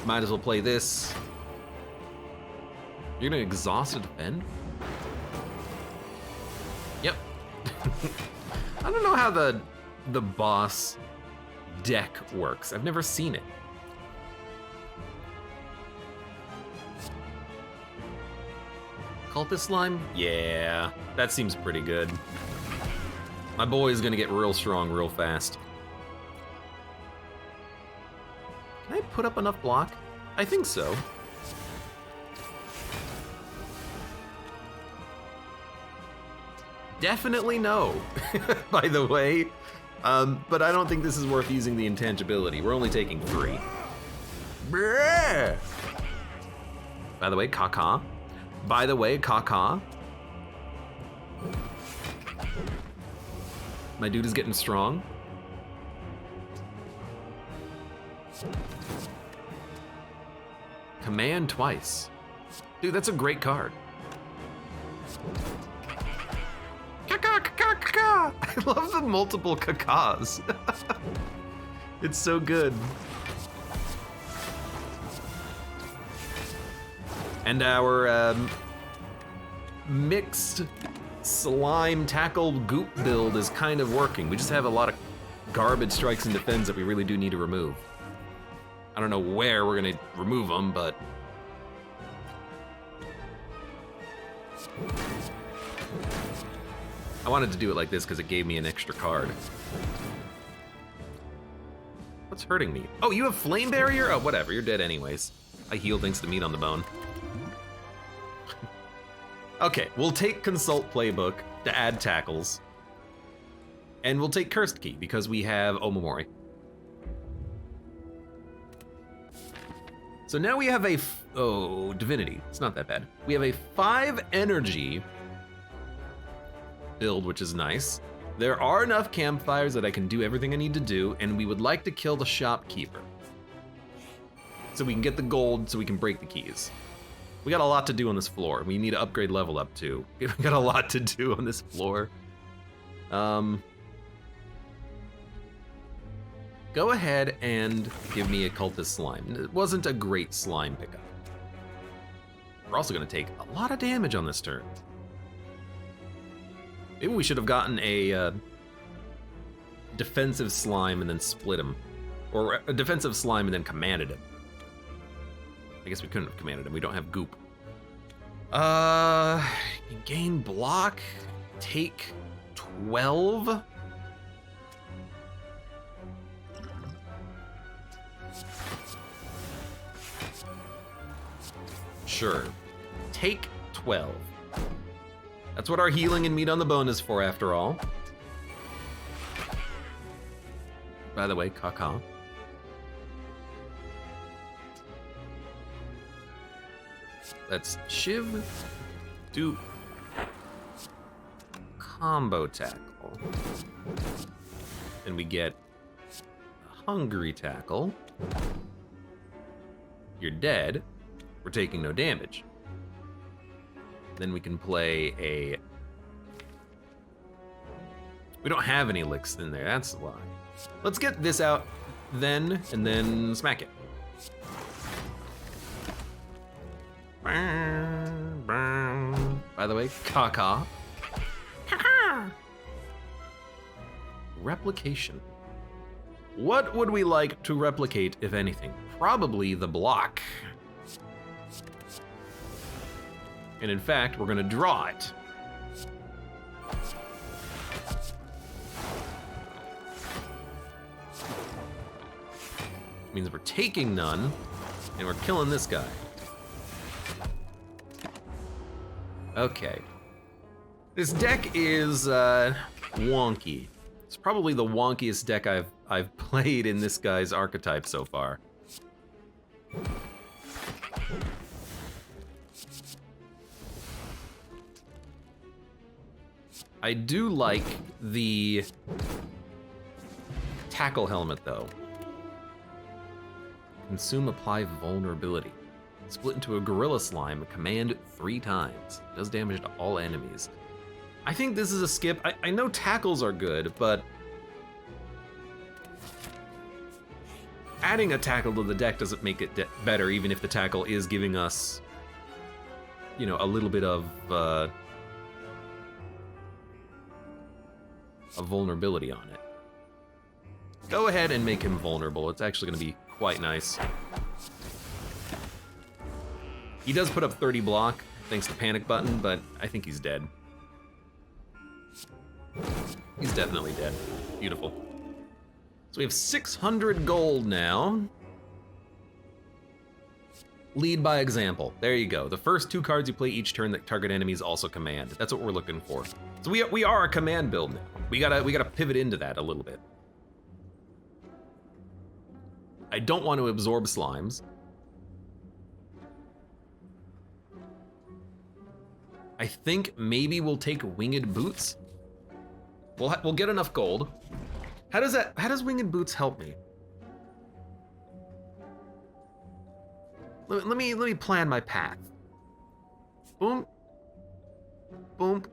Might as well play this. You're gonna exhaust a defend? Yep. I don't know how the boss deck works. I've never seen it. Cultist slime? Yeah, that seems pretty good. My boy's gonna get real strong real fast. Can I put up enough block? I think so. Definitely no, by the way. But I don't think this is worth using the intangibility. We're only taking 3. Brrr. By the way, caca. By the way, caca. My dude is getting strong. Command twice. Dude, that's a great card. Caca, caca, caca. I love the multiple cacas. It's so good. And our mixed slime tackle goop build is kind of working. We just have a lot of garbage strikes and defends that we really do need to remove. I don't know where we're gonna remove them, but I wanted to do it like this because it gave me an extra card. What's hurting me? Oh, you have flame barrier? Oh, whatever, you're dead anyways. I heal thanks to meat on the bone. Okay, we'll take Consult Playbook to add tackles. And we'll take Cursed Key because we have Omamori. So now we have a, Divinity, it's not that bad. We have a 5 energy build, which is nice. There are enough campfires that I can do everything I need to do, and we would like to kill the shopkeeper. So we can get the gold so we can break the keys. We got a lot to do on this floor. We need to upgrade level up too. We got a lot to do on this floor. Go ahead and give me a cultist slime. It wasn't a great slime pickup. We're also gonna take a lot of damage on this turn. Maybe we should have gotten a defensive slime and then split him. Or a defensive slime and then commanded him. I guess we couldn't have commanded him, we don't have goop. Gain block, take 12. Sure, take 12. That's what our healing and meat on the bone is for after all. By the way, caca. Let's shiv, do combo tackle. And we get a hungry tackle. You're dead. We're taking no damage. Then we can play a... We don't have any licks in there, that's why. Let's get this out then, and then smack it. By the way, caca. Replication. What would we like to replicate, if anything? Probably the block. And in fact, we're gonna draw it. Means we're taking none, and we're killing this guy. Okay. This deck is wonky. It's probably the wonkiest deck I've played in this guy's archetype so far. I do like the tackle helmet, though. Consume, apply vulnerability. Split into a gorilla slime, command 3 times. Does damage to all enemies. I think this is a skip. I know tackles are good, but adding a tackle to the deck doesn't make it better, even if the tackle is giving us, you know, a little bit of a vulnerability on it. Go ahead and make him vulnerable. It's actually going to be quite nice. He does put up 30 block, thanks to panic button, but I think he's dead. He's definitely dead. Beautiful. So we have 600 gold now. Lead by example. There you go. The first 2 cards you play each turn that target enemies also command. That's what we're looking for. So we are a command build now. We gotta pivot into that a little bit. I don't want to absorb slimes. I think maybe we'll take winged boots. We'll get enough gold. How does winged boots help me? Let me plan my path. Boom. Boom.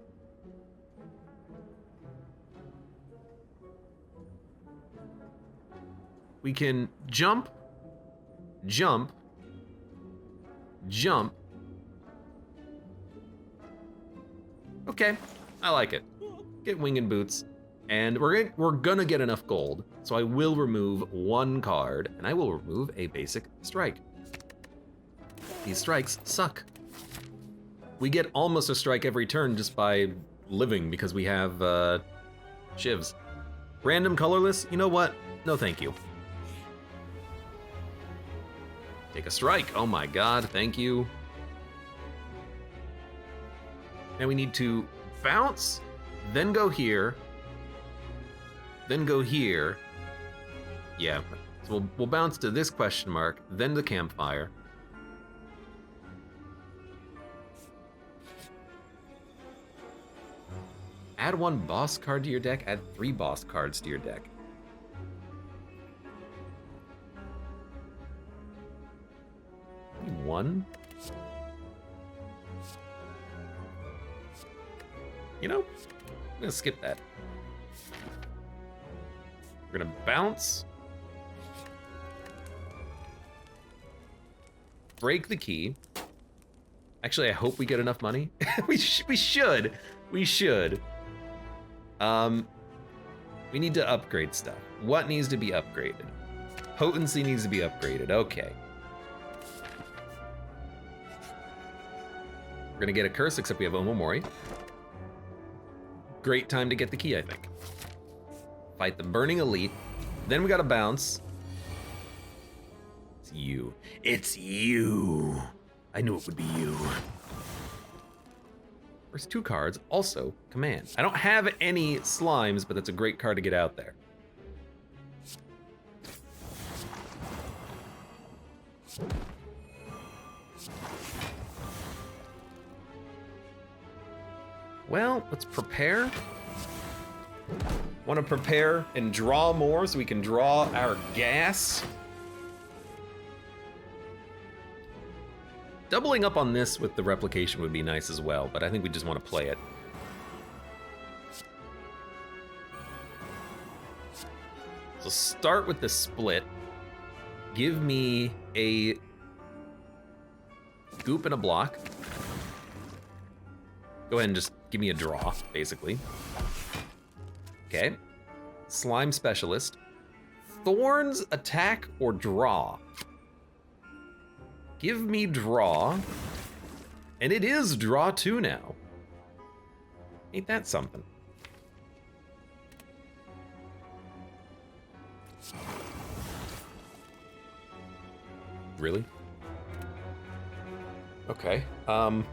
We can jump, jump, jump. Okay, I like it. Get winged boots, and we're gonna get enough gold, so I will remove 1 card, and I will remove a basic strike. These strikes suck. We get almost a strike every turn just by living because we have shivs. Random colorless, you know what? No thank you. Take a strike, oh my god, thank you. And we need to bounce, then go here, then go here. Yeah, so we'll bounce to this question mark, then the campfire. Add 1 boss card to your deck, add 3 boss cards to your deck. One? You know, I'm gonna skip that. We're gonna bounce. Break the key. Actually, I hope we get enough money. we should. We should. We need to upgrade stuff. What needs to be upgraded? Potency needs to be upgraded, okay. We're gonna get a curse, except we have Omomori. Great time to get the key, I think. Fight the Burning Elite. Then we gotta bounce. It's you. It's you. I knew it would be you. First 2 cards, also command. I don't have any slimes, but that's a great card to get out there. Well, let's prepare. Want to prepare and draw more so we can draw our gas. Doubling up on this with the replication would be nice as well, but I think we just want to play it. So start with the split. Give me a goop and a block. Go ahead and just give me a draw, basically. Okay. Slime Specialist. Thorns, attack, or draw? Give me draw. And it is draw 2 now. Ain't that something? Really? Okay. I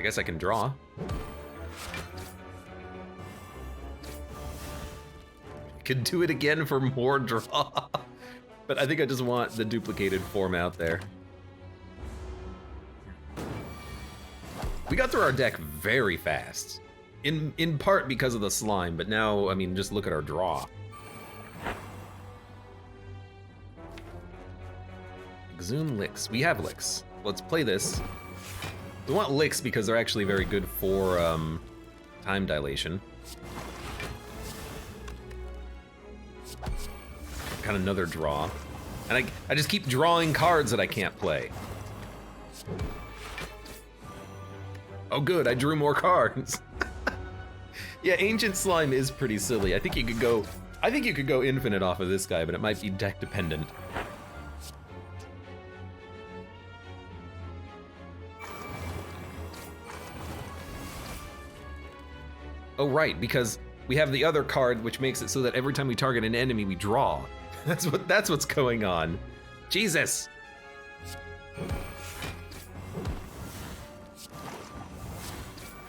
guess I can draw. Could do it again for more draw. But I think I just want the duplicated form out there. We got through our deck very fast. In part because of the slime, but now, I mean, just look at our draw. Exhume licks. We have licks. Let's play this. We want licks because they're actually very good for time dilation. Got another draw. And I just keep drawing cards that I can't play. Oh good, I drew more cards. Yeah, Ancient Slime is pretty silly. I think you could go infinite off of this guy, but it might be deck dependent. Oh right, because we have the other card which makes it so that every time we target an enemy we draw. That's what's going on. Jesus.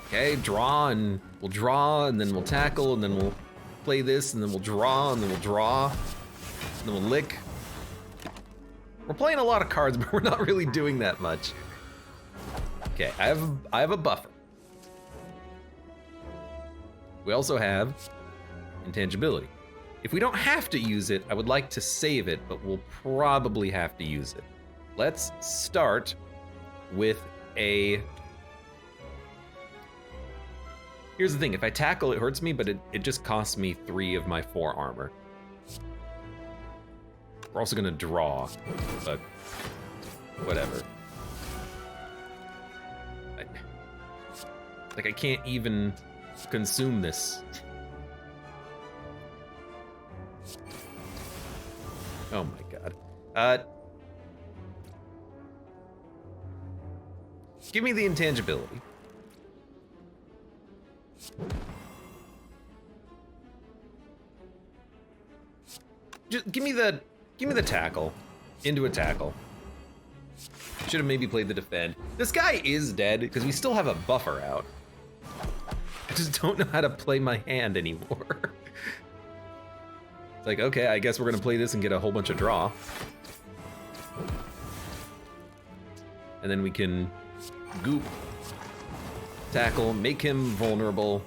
Okay, draw, and we'll draw, and then we'll tackle, and then we'll play this, and then we'll draw, and then we'll draw, and then we'll lick. We're playing a lot of cards, but we're not really doing that much. Okay, I have a buffer. We also have intangibility. If we don't have to use it, I would like to save it, but we'll probably have to use it. Let's start with a... Here's the thing, if I tackle, it hurts me, but it just costs me 3 of my 4 armor. We're also gonna draw, but whatever. I can't even consume this. Oh my god. Give me the intangibility. Just give me the tackle. Into a tackle. Should have maybe played the defend. This guy is dead because we still have a buffer out. I just don't know how to play my hand anymore. It's like, okay, I guess we're gonna play this and get a whole bunch of draw. And then we can goop, tackle, make him vulnerable.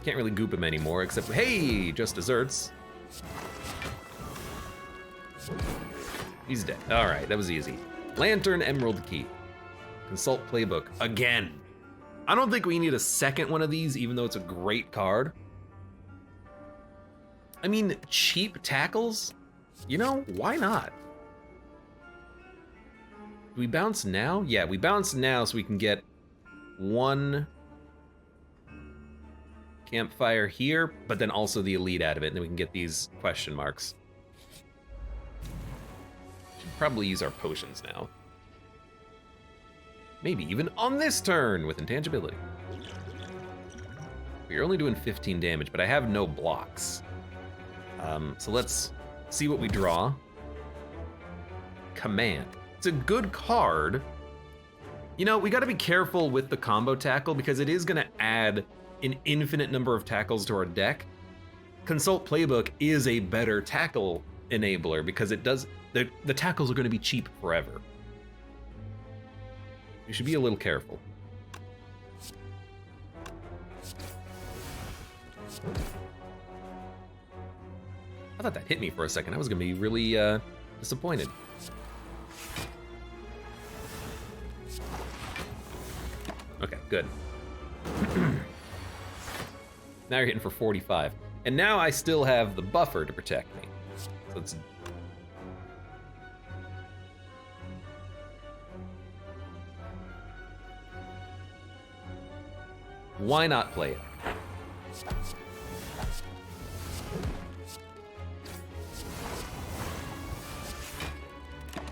Can't really goop him anymore, except, hey, just desserts. He's dead. All right, that was easy. Lantern Emerald Key. Consult Playbook again. I don't think we need a second one of these, even though it's a great card. I mean, cheap tackles? You know, why not? Do we bounce now? Yeah, we bounce now so we can get 1 campfire here, but then also the elite out of it, and then we can get these question marks. Should probably use our potions now. Maybe even on this turn with intangibility. We're only doing 15 damage, but I have no blocks. So let's see what we draw. Command. It's a good card. You know, we gotta be careful with the combo tackle because it is gonna add an infinite number of tackles to our deck. Consult Playbook is a better tackle enabler because it does, the tackles are gonna be cheap forever. You should be a little careful. I thought that hit me for a second. I was gonna be really disappointed. Okay, good. Now you're hitting for 45. And now I still have the buffer to protect me. So it's... Why not play it?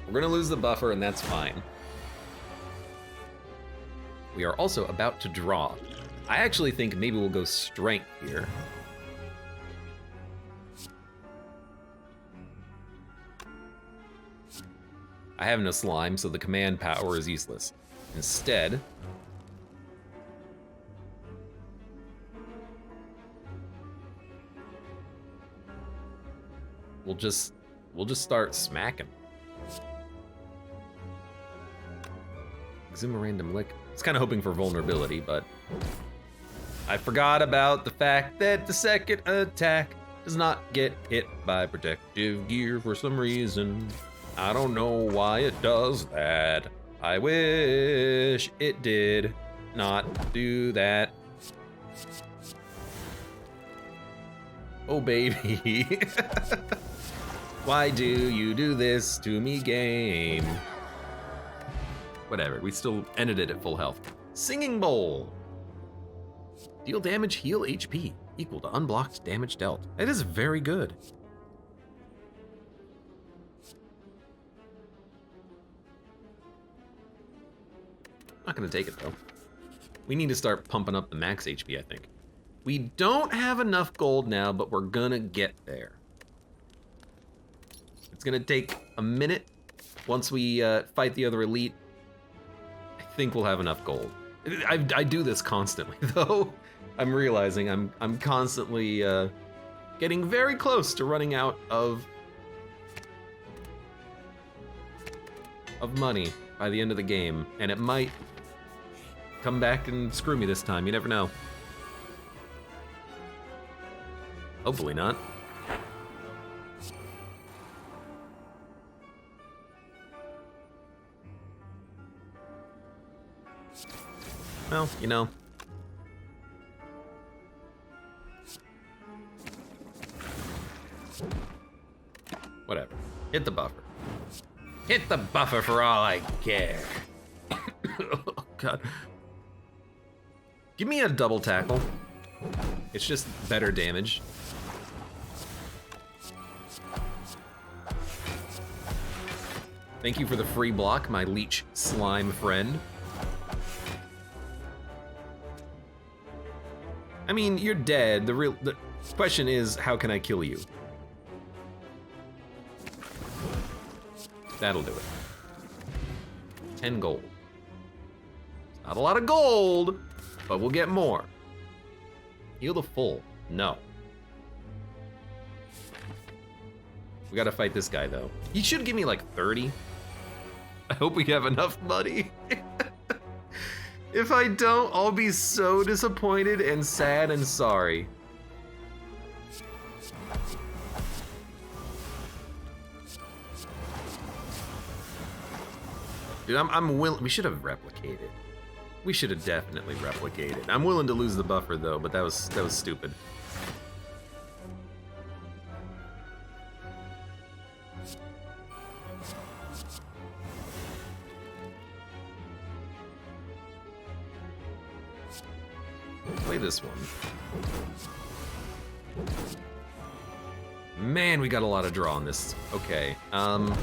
We're gonna lose the buffer and that's fine. We are also about to draw. I actually think maybe we'll go strength here. I have no slime, so the command power is useless. Instead, we'll just start smacking. Consume a random lick. I was kind of hoping for vulnerability, but I forgot about the fact that the second attack does not get hit by protective gear for some reason. I don't know why it does that. I wish it did not do that. Oh, baby. Why do you do this to me, game? Whatever, we still ended it at full health. Singing Bowl. Deal damage, heal HP, equal to unblocked damage dealt. That is very good. Not gonna take it though. We need to start pumping up the max HP, I think. We don't have enough gold now, but we're gonna get there. It's gonna take a minute. Once we fight the other elite, I think we'll have enough gold. I do this constantly, though. I'm realizing I'm constantly getting very close to running out of money by the end of the game, and it might come back and screw me this time. You never know. Hopefully not. Well, you know. Whatever. Hit the buffer. Hit the buffer for all I care. Oh, God. Give me a double tackle. It's just better damage. Thank you for the free block, my leech slime friend. I mean, you're dead. The question is, how can I kill you? That'll do it. 10 gold. Not a lot of gold, but we'll get more. Heal the full. No. We gotta fight this guy, though. He should give me like 30. I hope we have enough money. If I don't, I'll be so disappointed and sad and sorry. Dude, I'm willing. We should have replicated. We should have definitely replicated. I'm willing to lose the buffer though, but that was stupid. Play this one. Man, we got a lot of draw on this. Okay. Oh,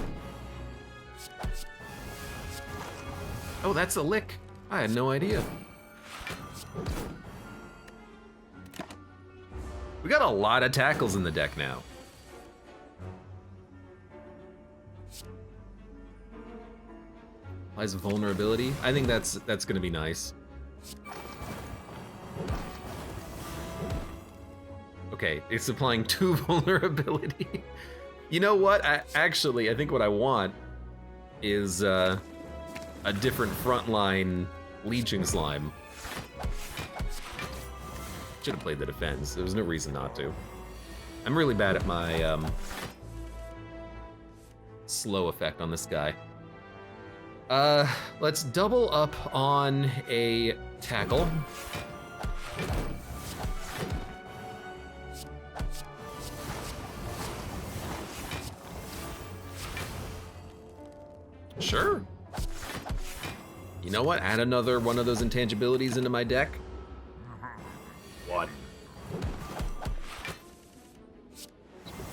that's a lick. I had no idea. We got a lot of tackles in the deck now. Applies vulnerability. I think that's gonna be nice. Okay, it's applying 2 vulnerability. You know what? I think what I want is a different frontline leeching slime. Should have played the defense. There was no reason not to. I'm really bad at my slow effect on this guy. Let's double up on a tackle. Sure. You know what? Add another one of those intangibilities into my deck. What?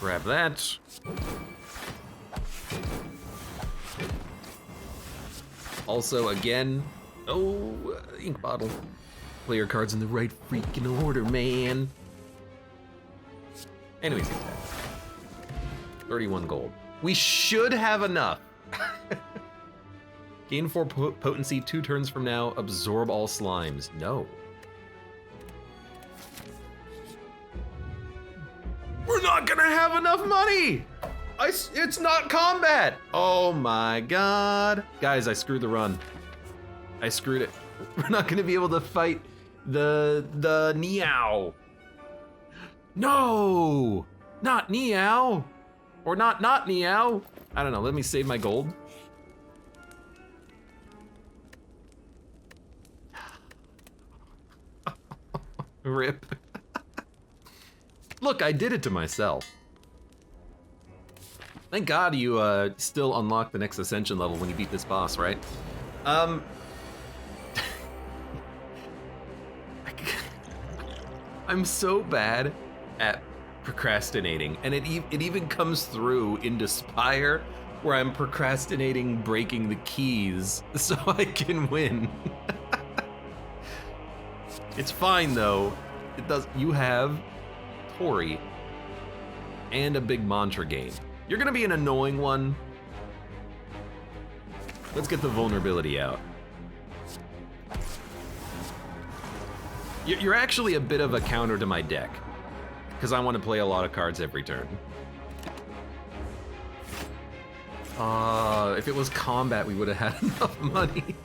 Grab that. Also, again, ink bottle. Play your cards in the right freaking order, man. Anyways, 31 gold. We should have enough. Gain 4 potency 2 turns from now. Absorb all slimes. No. We're not gonna have enough money! It's not combat! Oh my god. Guys, I screwed the run. I screwed it. We're not gonna be able to fight the Niao. No! Not Niao! Or not Niao? I don't know, let me save my gold. Rip. Look, I did it to myself. Thank God you still unlock the next ascension level when you beat this boss, right? I'm so bad at procrastinating, and it even comes through into Spire, where I'm procrastinating breaking the keys so I can win. It's fine though. It does. You have Tori and a big mantra game. You're gonna be an annoying one. Let's get the vulnerability out. You're actually a bit of a counter to my deck, because I want to play a lot of cards every turn. If it was combat, we would have had enough money.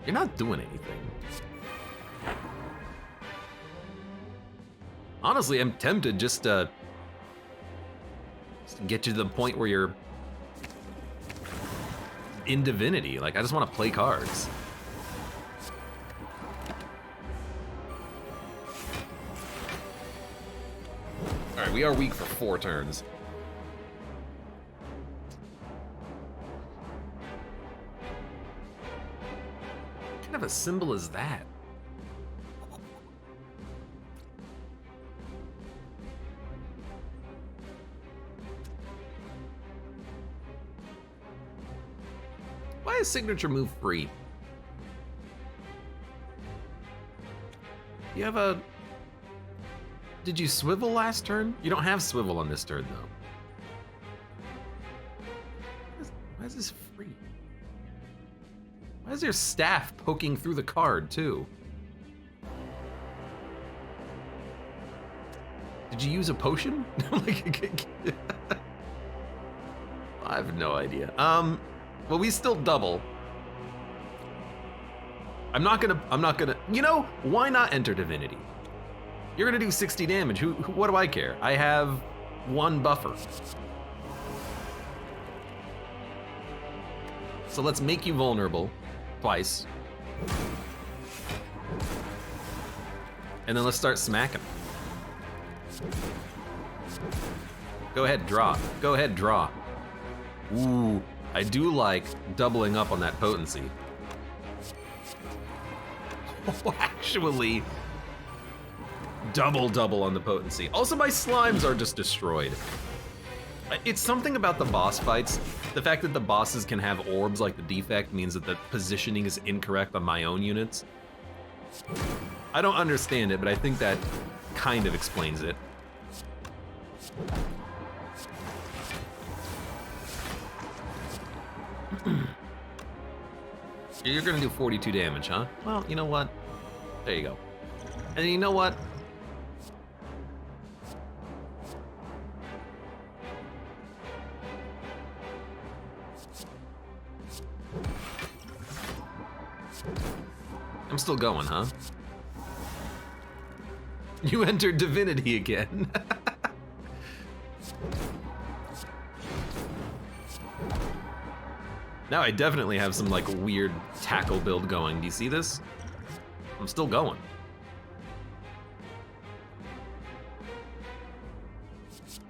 You're not doing anything. Honestly, I'm tempted just to get you to the point where you're in Divinity. Like, I just want to play cards. All right, we are weak for 4 turns. What kind of a symbol is that? Why is signature move free? You have a... Did you swivel last turn? You don't have swivel on this turn, though. Why is this free? Why is there staff poking through the card, too? Did you use a potion? I have no idea. Well, we still double. I'm not gonna, you know, why not enter Divinity? You're gonna do 60 damage, what do I care? I have 1 buffer. So let's make you vulnerable, twice. And then let's start smacking. Go ahead, draw. Go ahead, draw. Ooh, I do like doubling up on that potency. Oh, actually, double on the potency. Also, my slimes are just destroyed. It's something about the boss fights. The fact that the bosses can have orbs like the defect means that the positioning is incorrect on my own units. I don't understand it, but I think that kind of explains it. You're gonna do 42 damage, huh? Well, you know what? There you go. And you know what? I'm still going, huh? You entered Divinity again. Now I definitely have some like weird tackle build going. Do you see this? I'm still going.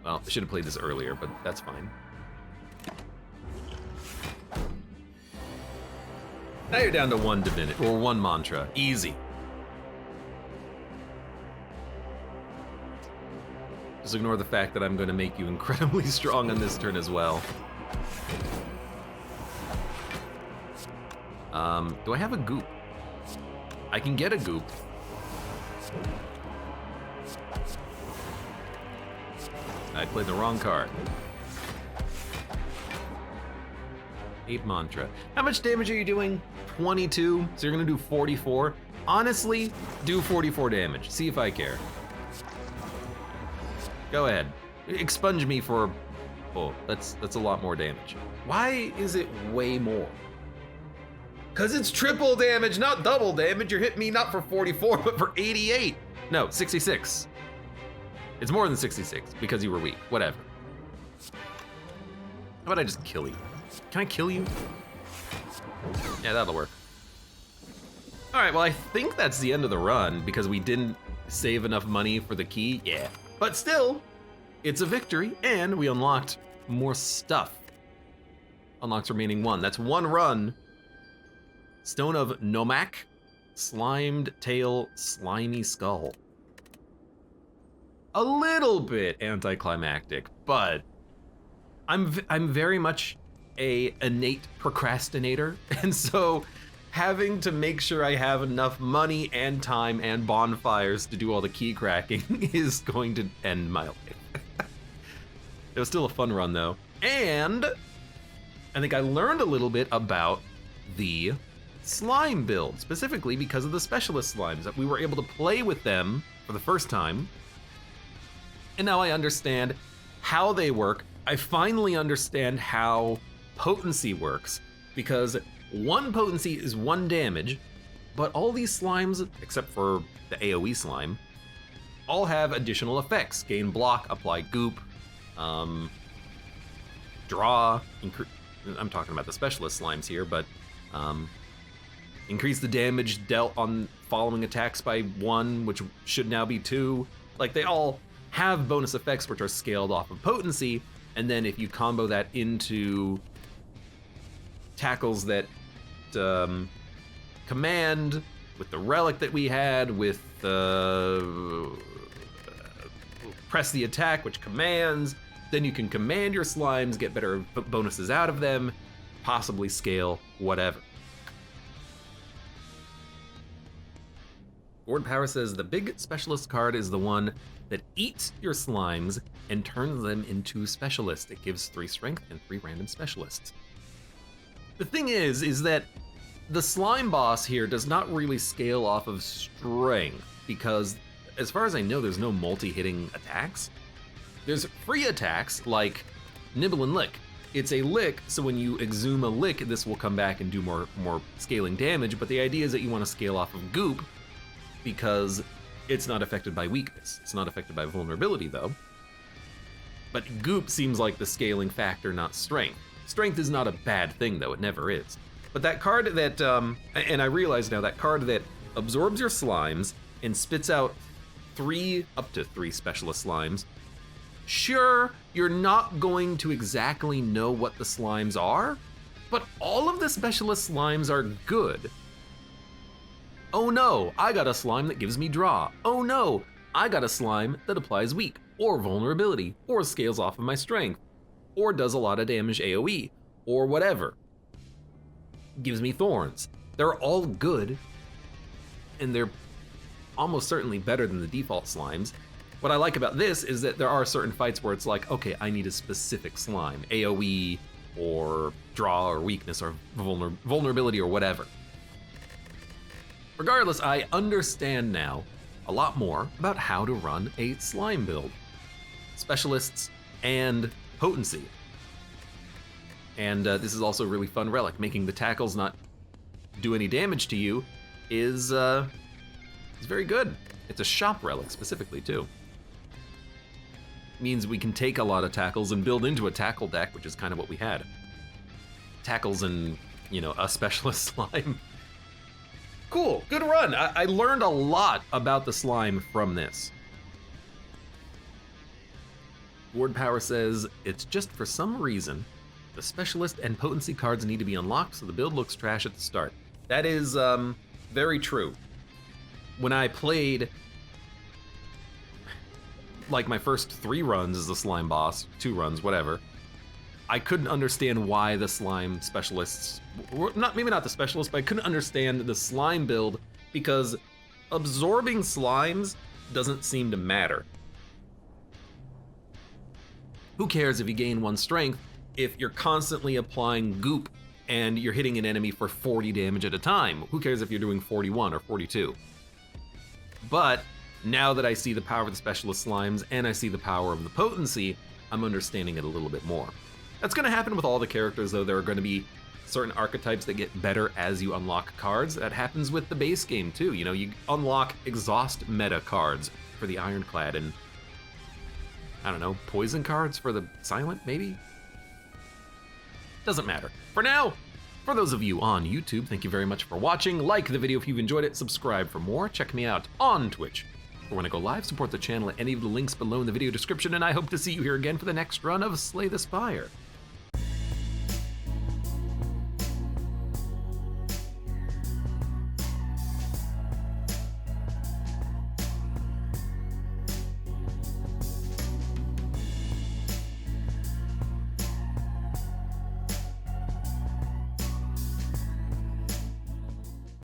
Well, I should have played this earlier, but that's fine. Now you're down to 1 divinity, or 1 mantra. Easy. Just ignore the fact that I'm going to make you incredibly strong on this turn as well. Do I have a goop? I can get a goop. I played the wrong card. Ape mantra. How much damage are you doing? 22, so you're gonna do 44. Honestly, do 44 damage. See if I care. Go ahead. Expunge me for Oh, that's a lot more damage. Why is it way more? Because it's triple damage, not double damage. You're hitting me not for 44, but for 88. No, 66. It's more than 66 because you were weak. Whatever. How about I just kill you? Can I kill you? Yeah, that'll work. All right, well, I think that's the end of the run because we didn't save enough money for the key. Yeah, but still, it's a victory and we unlocked more stuff. Unlocks remaining one. That's one run. Stone of Nomak, Slimed Tail, Slimy Skull. A little bit anticlimactic, but I'm very much a innate procrastinator, and so having to make sure I have enough money and time and bonfires to do all the key cracking is going to end my life. It was still a fun run though, and I think I learned a little bit about the slime build, specifically because of the specialist slimes, that we were able to play with them for the first time. And now I understand how they work. I finally understand how potency works, because one potency is one damage, but all these slimes, except for the AoE slime, all have additional effects. Gain block, apply goop, draw, I'm talking about the specialist slimes here, but increase the damage dealt on following attacks by 1, which should now be 2. Like, they all have bonus effects which are scaled off of potency, and then if you combo that into tackles that command, with the relic that we had, with press the attack, which commands, then you can command your slimes, get better bonuses out of them, possibly scale, whatever. Ward Power says the big specialist card is the one that eats your slimes and turns them into specialists. It gives 3 strength and 3 random specialists. The thing is that the slime boss here does not really scale off of strength, because as far as I know, there's no multi-hitting attacks. There's free attacks like Nibble and Lick. It's a lick, so when you exhume a lick, this will come back and do more scaling damage, but the idea is that you want to scale off of goop, because it's not affected by weakness. It's not affected by vulnerability though. But goop seems like the scaling factor, not strength. Strength is not a bad thing though, it never is. But that card that, and I realize now, that card that absorbs your slimes and spits out up to 3 specialist slimes, sure, you're not going to exactly know what the slimes are, but all of the specialist slimes are good. Oh no, I got a slime that gives me draw. Oh no, I got a slime that applies weak, or vulnerability, or scales off of my strength, or does a lot of damage AoE, or whatever. Gives me thorns. They're all good, and they're almost certainly better than the default slimes. What I like about this is that there are certain fights where it's like, okay, I need a specific slime, AoE, or draw, or weakness, or vulnerability, or whatever. Regardless, I understand now a lot more about how to run a slime build. Specialists and potency. And this is also a really fun relic. Making the tackles not do any damage to you is very good. It's a shop relic specifically too. Means we can take a lot of tackles and build into a tackle deck, which is kind of what we had. Tackles and, a specialist slime. Cool, good run. I learned a lot about the slime from this. Ward Power says, it's just for some reason, the specialist and potency cards need to be unlocked so the build looks trash at the start. That is very true. When I played, like, my first 3 runs as the slime boss, 2 runs, whatever, I couldn't understand why the slime specialists, maybe not the specialists, but I couldn't understand the slime build because absorbing slimes doesn't seem to matter. Who cares if you gain 1 strength if you're constantly applying goop and you're hitting an enemy for 40 damage at a time? Who cares if you're doing 41 or 42? But now that I see the power of the specialist slimes and I see the power of the potency, I'm understanding it a little bit more. That's going to happen with all the characters, though. There are going to be certain archetypes that get better as you unlock cards. That happens with the base game, too. You know, you unlock exhaust meta cards for the Ironclad and, I don't know, poison cards for the Silent, maybe? Doesn't matter. For now, for those of you on YouTube, thank you very much for watching. Like the video if you've enjoyed it, subscribe for more. Check me out on Twitch for when I go live. Support the channel at any of the links below in the video description, and I hope to see you here again for the next run of Slay the Spire.